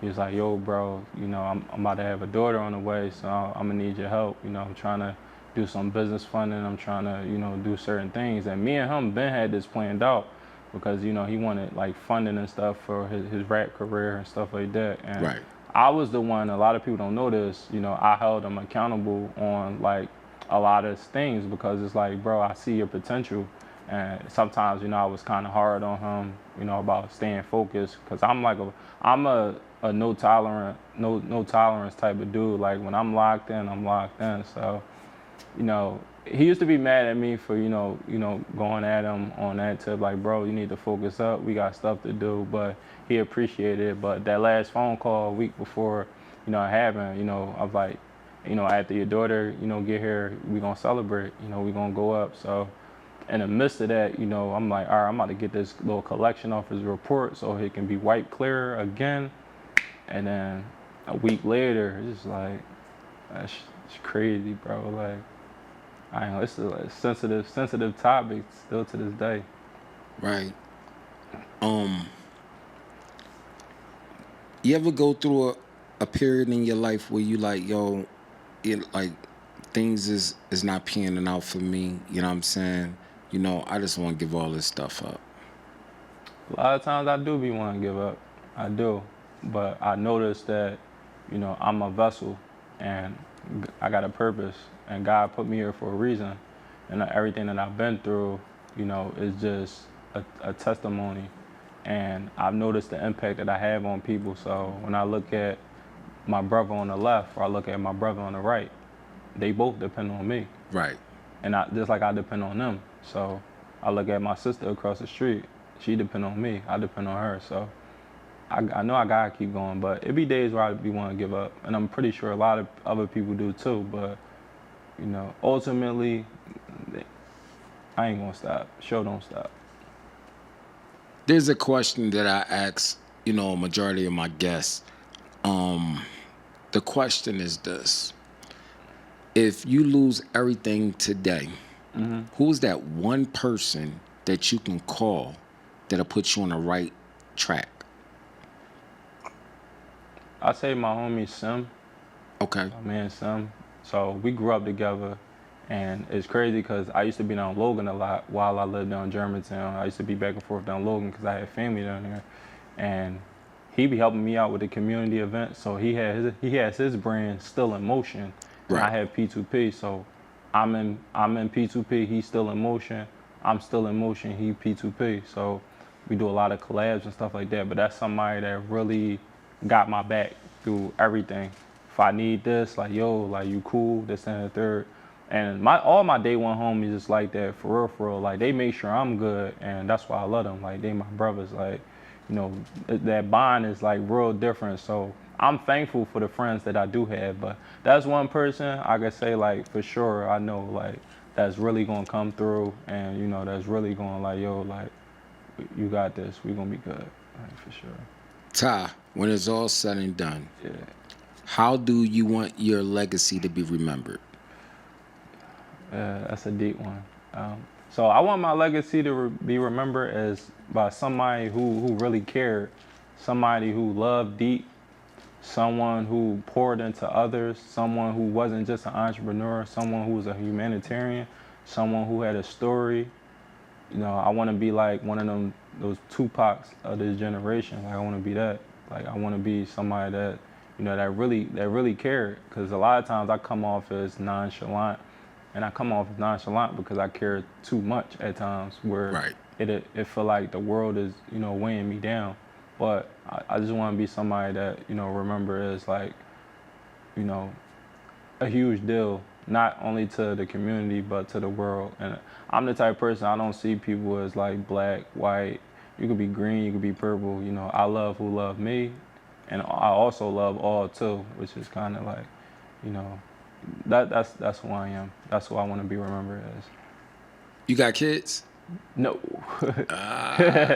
he was like, "Yo, bro, I'm about to have a daughter on the way, so I'm gonna need your help. I'm trying to do some business funding. I'm trying to, do certain things." And me and him Ben had this planned out because he wanted like funding and stuff for his rap career and stuff like that. And Right. I was the one. A lot of people don't know this. I held him accountable on like a lot of things because it's like, bro, I see your potential. And sometimes, I was kind of hard on him, about staying focused because I'm a no tolerance type of dude. Like when I'm locked in, I'm locked in. So, he used to be mad at me for, going at him on that tip, like, bro, you need to focus up. We got stuff to do. But he appreciated it. But that last phone call a week before, it happened, I was like, after your daughter, get here, we gonna celebrate, we gonna go up. So in the midst of that, I'm like, all right, I'm about to get this little collection off his report so it can be wiped clear again. And then a week later, it's just like, that's crazy, bro. Like, I know it's a sensitive topic still to this day. Right. Um, you ever go through a period in your life where you like, yo, like things is not panning out for me, you know what I'm saying? I just want to give all this stuff up. A lot of times I do be wanting to give up. I do. But I notice that, I'm a vessel and I got a purpose and God put me here for a reason. And everything that I've been through, is just a testimony. And I've noticed the impact that I have on people. So when I look at my brother on the left or I look at my brother on the right, they both depend on me. Right. And just like I depend on them. So I look at my sister across the street. She depend on me. I depend on her. So I know I gotta keep going, but it be days where I be want to give up, and I'm pretty sure a lot of other people do too. But ultimately, I ain't gonna stop. Show don't stop. There's a question that I ask, a majority of my guests. The question is this: if you lose everything today, who's that one person that you can call that'll put you on the right track? I say my homie Sim, Okay. my man Sim. So we grew up together, and it's crazy because I used to be down Logan a lot while I lived down Germantown. I used to be back and forth down Logan because I had family down there, and he be helping me out with the community events. So he has his brand still in motion, and I Right. have P2P. So I'm in P2P. He's still in motion. I'm still in motion. He P2P. So we do a lot of collabs and stuff like that. But that's somebody that really got my back through everything. If I need this, like, yo, like, you cool, this and the third. And all my day one homies is like that, for real, for real. Like, they make sure I'm good, and that's why I love them. Like, they my brothers. Like, that bond is like real different. So I'm thankful for the friends that I do have. But that's one person I could say, like, for sure, I know, like, that's really gonna come through, and that's really gonna, like, yo, like, you got this. We gonna be good, like, for sure. Ty, when it's all said and done, Yeah. how do you want your legacy to be remembered? Yeah, that's a deep one. So I want my legacy to be remembered as by somebody who really cared, somebody who loved deep, someone who poured into others, someone who wasn't just an entrepreneur, someone who was a humanitarian, someone who had a story. I want to be like one of those Tupacs of this generation. Like, I want to be that. Like, I want to be somebody that, that really cared. Because a lot of times I come off as nonchalant, and I come off as nonchalant because I care too much at times. Where Right. it feel like the world is, weighing me down. But I just want to be somebody that, remember is like, you know, a huge deal, not only to the community but to the world. And I'm the type of person, I don't see people as like black, white. You could be green, you could be purple. I love who love me, and I also love all too, which is kind of like, you know, that's who I am. That's who I want to be remembered as. You got kids? No.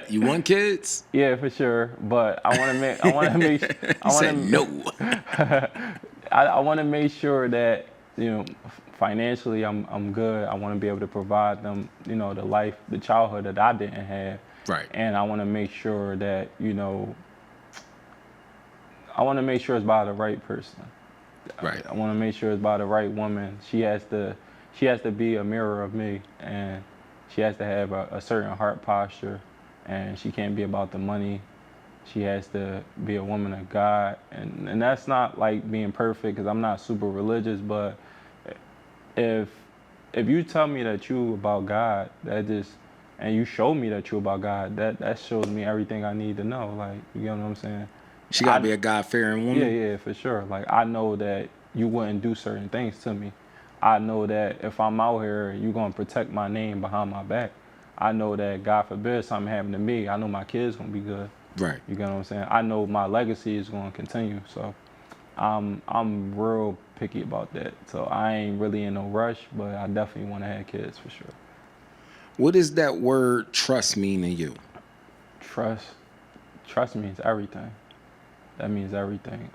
You want kids? Yeah, for sure. But I He want said no. I want to make sure that, financially I'm good. I want to be able to provide them, the childhood that I didn't have. Right. And I want to make sure that, I want to make sure it's by the right person. Right. I want to make sure it's by the right woman. She has to be a mirror of me, and she has to have a certain heart posture, and she can't be about the money. She has to be a woman of God, and that's not like being perfect, because I'm not super religious, but if you tell me that you about God, and you show me that you about God, that shows me everything I need to know. Like, you get what I'm saying? She gotta be a God-fearing woman. Yeah, for sure. Like, I know that you wouldn't do certain things to me. I know that if I'm out here, you're gonna protect my name behind my back. I know that God forbid something happened to me, I know my kids gonna be good. Right. You get what I'm saying? I know my legacy is gonna continue. So I'm real picky about that. So I ain't really in no rush, but I definitely want to have kids for sure. What does that word trust mean to you? Trust means everything. That means everything.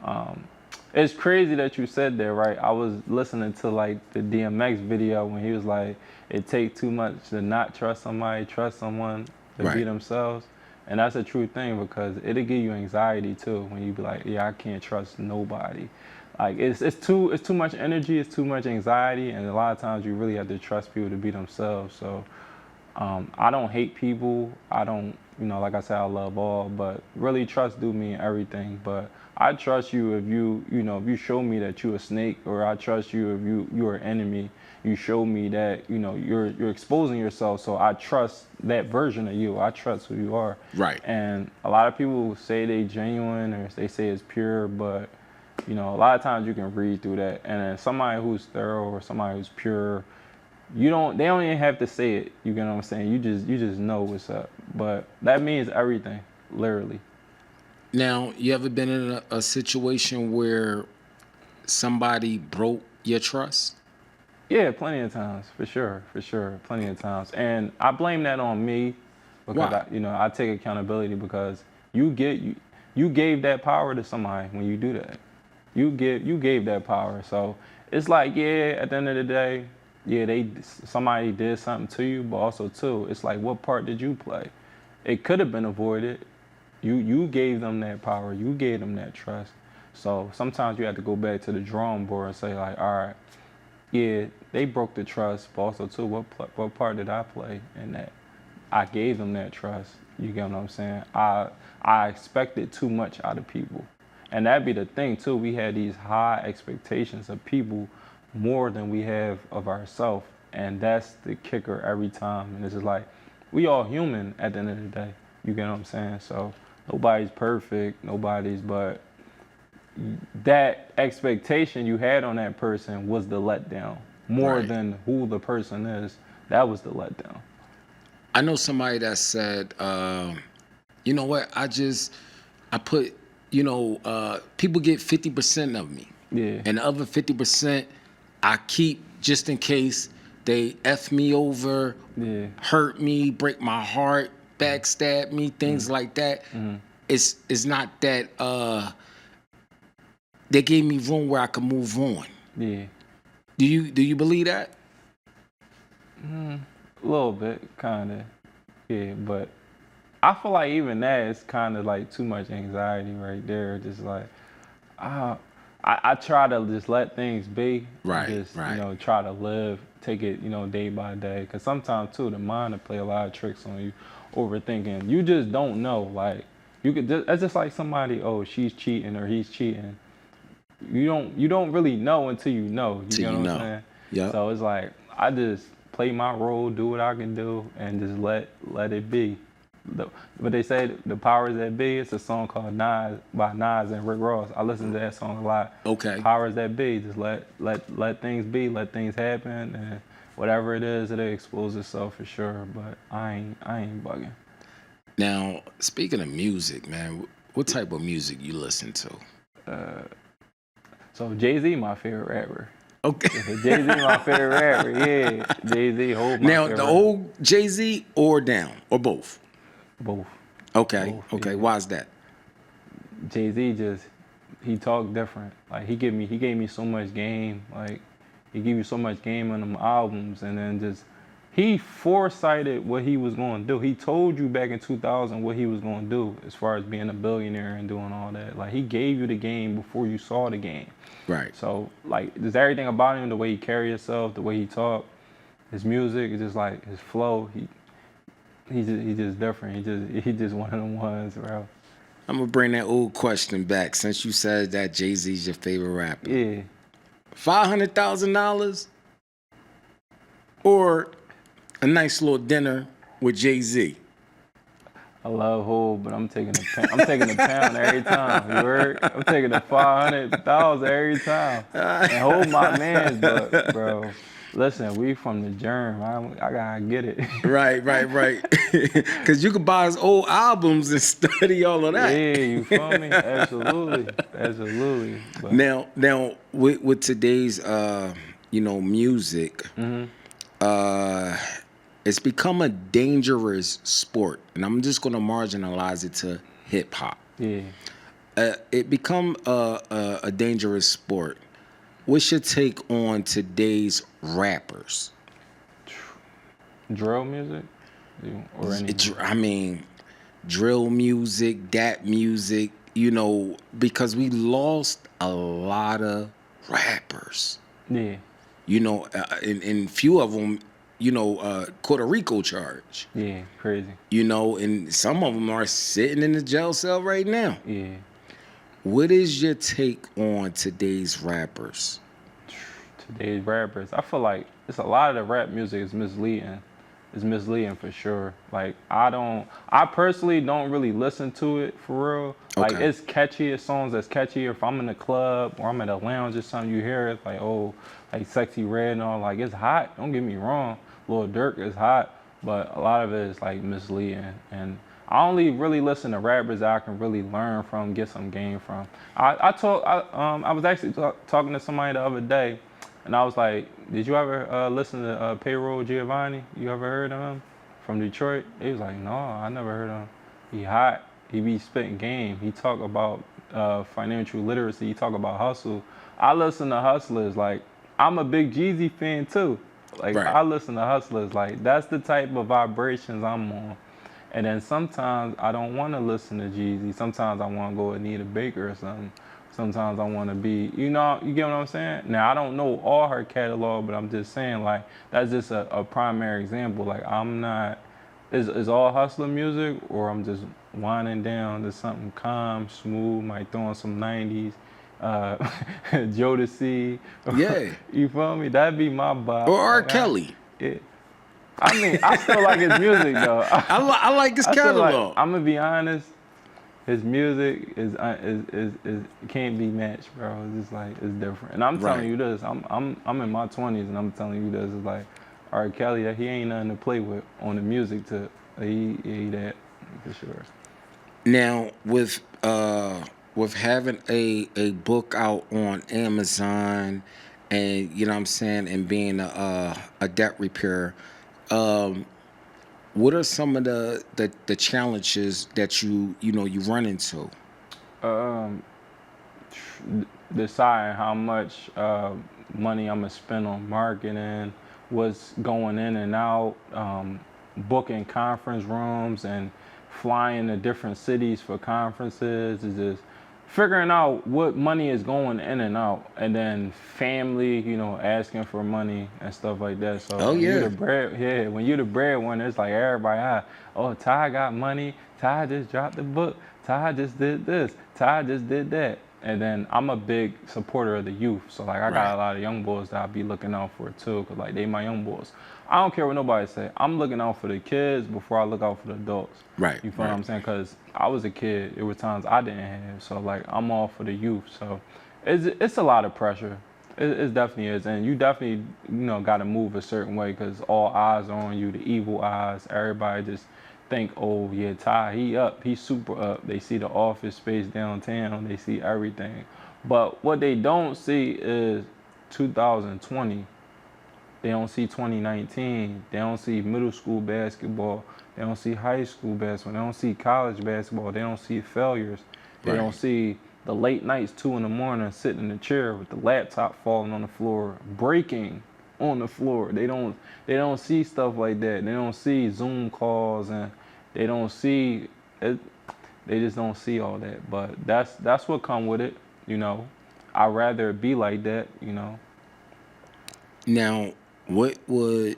It's crazy that you said that, right? I was listening to like the DMX video when he was like, it takes too much to not trust somebody, trust someone to Right. be themselves. And that's a true thing, because it'll give you anxiety too when you be like, yeah, I can't trust nobody. Like, it's too much energy, it's too much anxiety, and a lot of times you really have to trust people to be themselves. So I don't hate people. I don't, like I said, I love all, but really trust do mean everything. But I trust you if if you show me that you're a snake, or I trust you if you're an enemy. You show me that, you're exposing yourself. So I trust that version of you. I trust who you are. Right. And a lot of people say they genuine, or they say it's pure, but a lot of times you can read through that. And then somebody who's thorough, or somebody who's pure, they don't even have to say it. You get what I'm saying? You just know what's up. But that means everything, literally. Now, you ever been in a situation where somebody broke your trust? Yeah, plenty of times, for sure, plenty of times. And I blame that on me, because Why? I take accountability, because you gave that power to somebody when you do that. You gave that power. So it's like, yeah, at the end of the day, yeah, somebody did something to you, but also too, it's like, what part did you play? It could have been avoided. You gave them that power. You gave them that trust. So sometimes you have to go back to the drawing board and say, like, all right, yeah, they broke the trust, but also too, what part did I play in that? I gave them that trust. You get what I'm saying? I expected too much out of people. And that'd be the thing too. We had these high expectations of people more than we have of ourselves. And that's the kicker every time. And it's just like, we all human at the end of the day. You get what I'm saying? So nobody's perfect, but that expectation you had on that person was the letdown. More Right. than who the person is, that was the letdown. I know somebody that said, you know what? I put, people get 50% of me. Yeah. And the other 50%, I keep just in case they F me over, Yeah. hurt me, break my heart, backstab me, things like that. It's not that they gave me room where I could move on. Yeah. Do you believe that? A little bit, kind of. Yeah, but I feel like even that is kind of like too much anxiety right there. Just like, I try to just let things be. Right, Just, right. try to live, take it, day by day. Because sometimes, too, the mind will play a lot of tricks on you, overthinking. You just don't know. Like, that's just like somebody, oh, she's cheating or he's cheating. You don't really know until you know. You Till know you what I'm know. saying? Yep. So it's like, I just play my role, do what I can do, and just let it be. But they say the powers that be. It's a song called Nas by Nas and Rick Ross. I listen to that song a lot. Okay. Powers that be. Just let things be. Let things happen, and whatever it is, it'll expose itself for sure. But I ain't bugging. Now, speaking of music, man, what type of music you listen to? So Jay-Z, my favorite rapper. Okay. Jay-Z, my favorite rapper. Yeah, Jay-Z, hold my Now, favorite the rapper. old Jay-Z or down or both? Both. Okay. Both, Okay. yeah. Why's that? Jay-Z he talked different. Like he gave me so much game. Like he gave you so much game on them albums, and then just he foresighted what he was going to do. He told you back in 2000 what he was going to do as far as being a billionaire and doing all that. Like he gave you the game before you saw the game. Right. So like there's everything about him, the way he carry himself, the way he talk, his music, it's just like his flow. He's just different. He just one of them ones, bro. I'm gonna bring that old question back since you said that Jay-Z's your favorite rapper. Yeah. $500,000 or a nice little dinner with Jay-Z? I love Hov, but I'm taking I'm taking the pound every time. You heard? I'm taking the 500,000 every time. And Hov my man, but bro, listen, we from the germ. I gotta get it. Right. Because you can buy his old albums and study all of that. Yeah, you feel me? Absolutely. But, Now, with today's music, it's become a dangerous sport, and I'm just gonna marginalize it to hip hop. yeah. It become a dangerous sport. What's your take on today's rappers? Drill music? Or anything? I mean, drill music, that music, because we lost a lot of rappers. Yeah. And few of them, Puerto Rico charge. Yeah, crazy. And some of them are sitting in the jail cell right now. Yeah. What is your take on today's rappers? Today's rappers, I feel like it's a lot of the rap music is misleading. It's misleading for sure. Like I personally don't really listen to it for real. Like Okay. it's catchy, it's songs that's catchy. If I'm in the club or I'm at a lounge or something, you hear it like, oh, like Sexy Red and all. Like it's hot. Don't get me wrong. Lil Durk is hot, but a lot of it is like misleading. And I only really listen to rappers that I can really learn from, get some game from. I was actually talking to somebody the other day, and I was like, did you ever listen to Payroll Giovanni? You ever heard of him from Detroit? He was like, no, I never heard of him. He hot. He be spitting game. He talk about financial literacy. He talk about hustle. I listen to hustlers. Like I'm a big Jeezy fan too. Like Right. I listen to hustlers. Like that's the type of vibrations I'm on. And then sometimes I don't want to listen to Jeezy. Sometimes I want to go Anita Baker or something. Sometimes I want to be, you get what I'm saying? Now, I don't know all her catalog, but I'm just saying, like, that's just a primary example. Like, I'm not, is all hustler music, or I'm just winding down to something calm, smooth, might throw on some 90s, Jodeci. Yeah. You feel me? That'd be my vibe. Or R. Like, Kelly. I mean, I still like his music, though. I like his catalog. I'm gonna be honest. His music is can't be matched, bro. It's just like it's different. And I'm telling Right. you this. I'm in my 20s, and I'm telling you this. It's like R. Kelly. He ain't nothing to play with on the music tip. He that for sure. Now, with having a book out on Amazon, and you know what I'm saying, and being a debt repairer, what are some of the challenges that you run into? Deciding how much money I'm gonna spend on marketing, what's going in and out, booking conference rooms and flying to different cities for conferences. Is just figuring out what money is going in and out, and then family, asking for money and stuff like that. So Oh, when yeah. when you the breadwinner, it's like everybody, oh, Ty got money, Ty just dropped the book, Ty just did this, Ty just did that. And then I'm a big supporter of the youth. So like I got Right. a lot of young boys that I be looking out for too, cause like they my young boys. I don't care what nobody say. I'm looking out for the kids before I look out for the adults. Right. You feel what Right. I'm saying? Cause I was a kid. There were times I didn't have. So like I'm all for the youth. So it's a lot of pressure. It definitely is, and you definitely got to move a certain way because all eyes are on you. The evil eyes. Everybody just think, oh yeah, Ty, he up, he's super up. They see the office space downtown. They see everything, but what they don't see is 2020. They don't see 2019. They don't see middle school basketball. They don't see high school basketball. They don't see college basketball. They don't see failures. They don't Right. see the late nights, 2 in the morning, sitting in the chair with the laptop falling on the floor, breaking on the floor. They don't see stuff like that. They don't see Zoom calls and they don't see it. They just don't see all that. But that's what come with it. I'd rather it be like that. Now, what would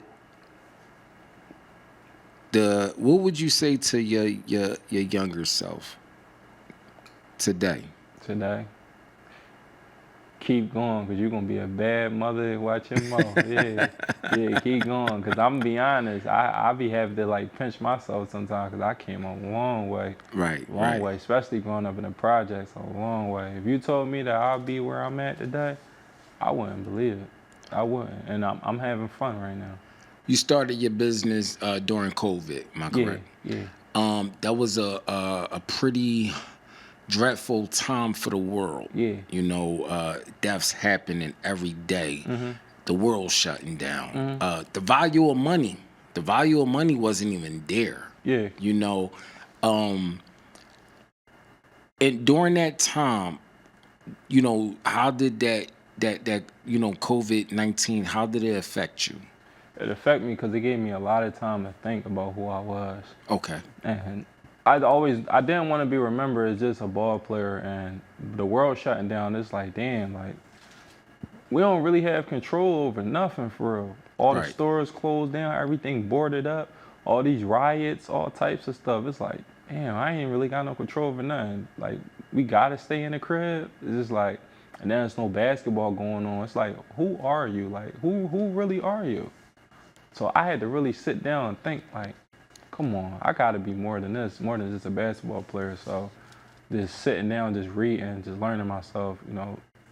what would you say to your younger self today? Today. Keep going, because you're going to be a bad mother. Watch your mouth. Yeah. Yeah, keep going. Because I'm going to be honest, I be having to, like, pinch myself sometimes because I came a long way. Right. Long Right. way, especially growing up in the projects, a long way. If you told me that I'll be where I'm at today, I wouldn't believe it. I wouldn't. And I'm having fun right now. You started your business during COVID. Am I Yeah, correct? yeah. That was a pretty dreadful time for the world. Yeah. Deaths happening every day. Mm-hmm. The world shutting down. Mm-hmm. The value of money wasn't even there. Yeah. And during that time, how did that COVID-19, how did it affect you? It affected me because it gave me a lot of time to think about who I was. Okay. And I didn't want to be remembered as just a ball player, and the world shutting down. It's like, damn, like we don't really have control over nothing for real. All the Right. stores closed down, everything boarded up, all these riots, all types of stuff. It's like, damn, I ain't really got no control over nothing. Like we gotta stay in the crib. It's just like, and then there's no basketball going on. It's like, who are you? Like who really are you? So I had to really sit down and think like, come on, I gotta be more than this, more than just a basketball player. So just sitting down, just reading, just learning myself,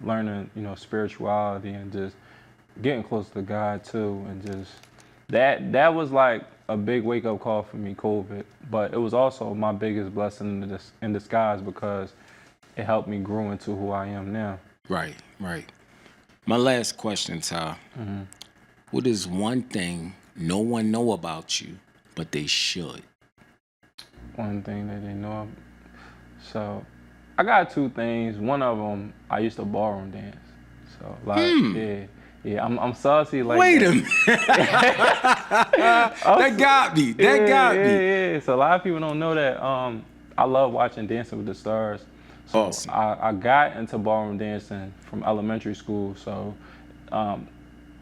learning, spirituality and just getting close to God too. And just that was like a big wake up call for me, COVID. But it was also my biggest blessing in disguise because it helped me grow into who I am now. Right. Right. My last question, Ty. Mm-hmm. What is one thing no one know about you, but they should? One thing that they know of. So I got two things. One of them, I used to ballroom dance. So like, yeah, I'm saucy like Wait that. a minute. That got me. That got me. Yeah. So a lot of people don't know that. I love watching Dancing with the Stars. So Awesome. I got into ballroom dancing from elementary school. So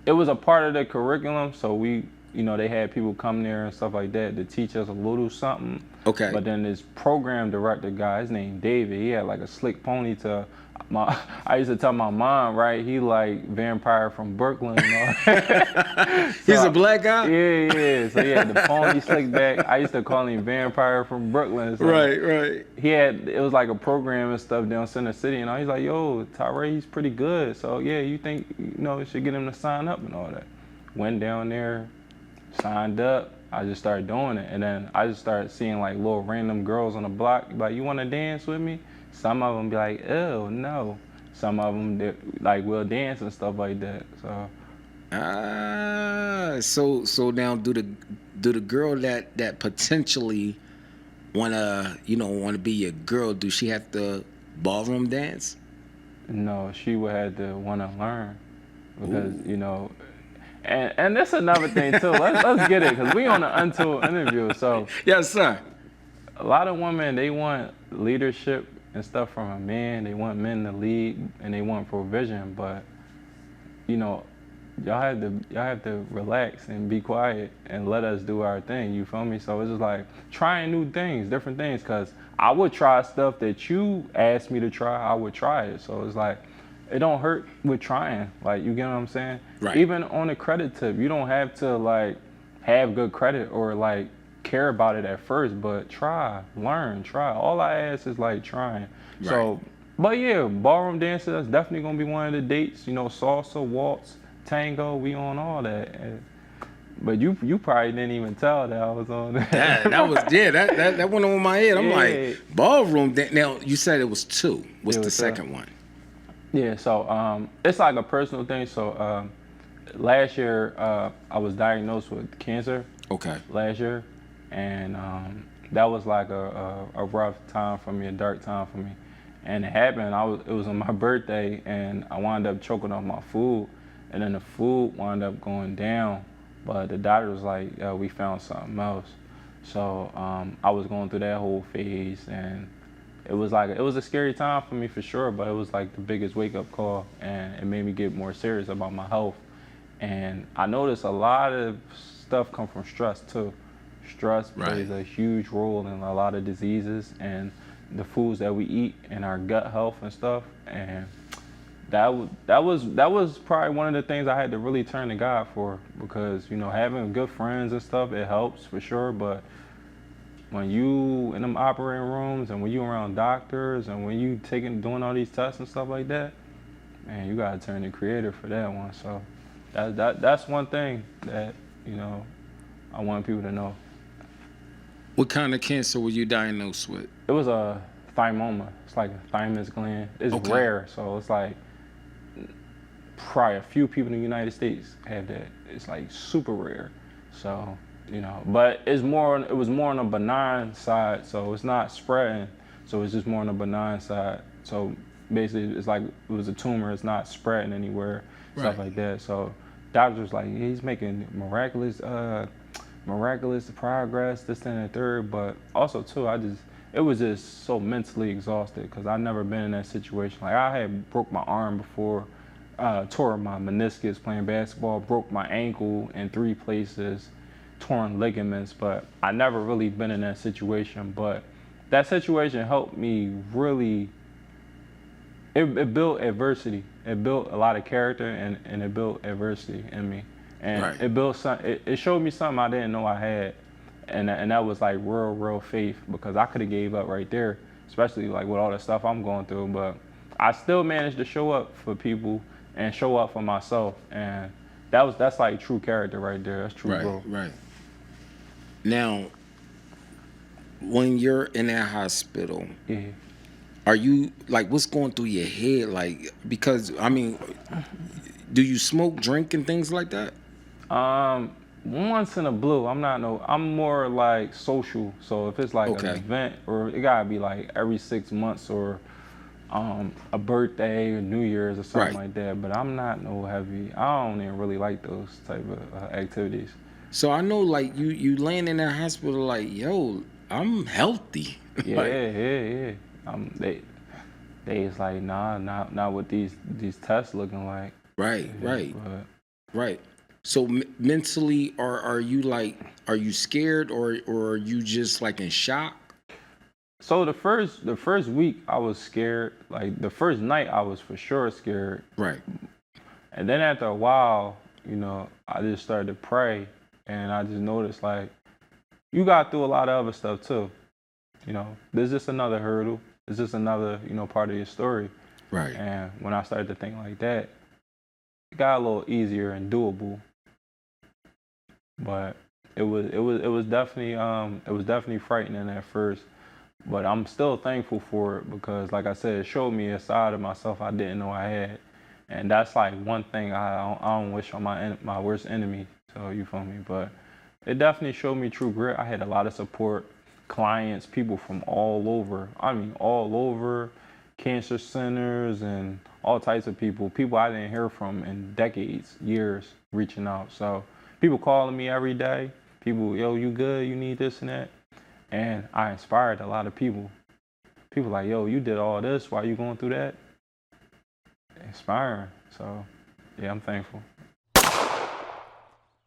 it was a part of the curriculum. So they had people come there and stuff like that to teach us a little something. Okay. But then this program director guy, his name David, he had like a slick ponytail. I used to tell my mom, right, he like vampire from Brooklyn. He's a black guy? Yeah. So he had the pony slick back. I used to call him vampire from Brooklyn. So Right. it was like a program and stuff down Center City, and he's like, yo, Tyree, he's pretty good. So yeah, you think, you should get him to sign up and all that. Went down there, signed up. I just started doing it, and then I just started seeing like little random girls on the block, like, you want to dance with me? Some of them be like, ew, no. Some of them like will dance and stuff like that. So So now do the girl that potentially wanna be your girl, do she have to ballroom dance? no, she would have to want to learn because and that's another thing too. Let's get it because we on an Untold interview. So Yes, sir. a lot of women, they want leadership and stuff from a man. They want men to lead and they want provision, but y'all have to relax and be quiet and let us do our thing. You feel me? So it's just like trying new things, different things. Cause I would try stuff that you asked me to try. I would try it. So it's like it don't hurt with trying. Like you get what I'm saying? Right. Even on the credit tip, you don't have to like have good credit or like care about it at first, but try, learn, try. All I ask is like trying. Right. So, but yeah, ballroom dancer, that's definitely gonna be one of the dates. You know, salsa, waltz, tango, we on all that. But you probably didn't even tell that I was on that. That was that went on my head. I'm Yeah. like ballroom. Now you said it was two. What's It the was, second one? Yeah, so it's like a personal thing. So last year I was diagnosed with cancer. Okay. Last year, and that was like a rough time for me, a dark time for me. And it happened. It was on my birthday, and I wound up choking on my food, and then the food wound up going down. But the doctor was like, "We found something else." So I was going through that whole phase, and it was a scary time for me for sure. But it was like the biggest wake up call, and it made me get more serious about my health. And I noticed a lot of stuff come from stress too. Stress plays a huge role in a lot of diseases and the foods that we eat and our gut health and stuff. And that was probably one of the things I had to really turn to God for, because you know, having good friends and stuff, it helps for sure. But when you in them operating rooms and when you around doctors and when you doing all these tests and stuff like that, man, you gotta turn to Creator for that one. So that's one thing that, you know, I want people to know. What kind of cancer were you diagnosed with? It was a thymoma. It's like a thymus gland. It's Okay. rare, so it's like probably a few people in the United States have that. It's like super rare. So, you know, but it was more on a benign side, so it's not spreading. So it's just more on the benign side. So basically it's like it was a tumor, it's not spreading anywhere, stuff like that. So doctors was like, he's making miraculous progress, this, that, and the third. But also too, it was just so mentally exhausted because I've never been in that situation. Like I had broke my arm before, tore my meniscus playing basketball, broke my ankle in 3 places, torn ligaments, but I never really been in that situation. But that situation helped me really, it built adversity. It built a lot of character and it built adversity in me. And it showed me something I didn't know I had. And that was like real faith, because I could have gave up right there, especially like with all the stuff I'm going through. But I still managed to show up for people and show up for myself. And that's like true character right there. That's true growth. Right. Now, when you're in that hospital, Yeah. are you like, what's going through your head? Like, because I mean, do you smoke, drink, and things like that? Once in a blue. I'm more like social. So if it's like an event, or it gotta be like every 6 months, or a birthday or New Year's or something like that. But I'm not no heavy. I don't even really like those type of activities. So I know, like you laying in that hospital, like, yo, I'm healthy. Yeah. They is like, nah, not what these tests looking like. Right. So mentally, are you like, are you scared, or are you just like in shock? So the first week I was scared. Like the first night I was for sure scared. Right. And then after a while, you know, I just started to pray, and I just noticed like you got through a lot of other stuff too. You know, there's just another hurdle. It's just another, you know, part of your story. Right. And when I started to think like that, it got a little easier and doable. But it was definitely frightening at first. But I'm still thankful for it, because like I said, it showed me a side of myself I didn't know I had. And that's like one thing I don't wish on my worst enemy. So you feel me? But it definitely showed me true grit. I had a lot of support, clients, people from all over. I mean, all over, cancer centers and all types of people I didn't hear from in decades, years, reaching out. So people calling me every day. People, yo, you good? You need this and that. And I inspired a lot of people. People like, yo, you did all this. Why you going through that? Inspiring. So, yeah, I'm thankful.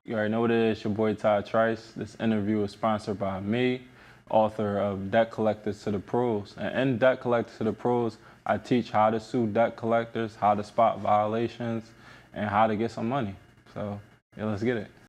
You already know what it is, your boy Trice. This interview is sponsored by me, author of Debt Collectors to the Pros. And in Debt Collectors to the Pros, I teach how to sue debt collectors, how to spot violations, and how to get some money. So, yeah, let's get it.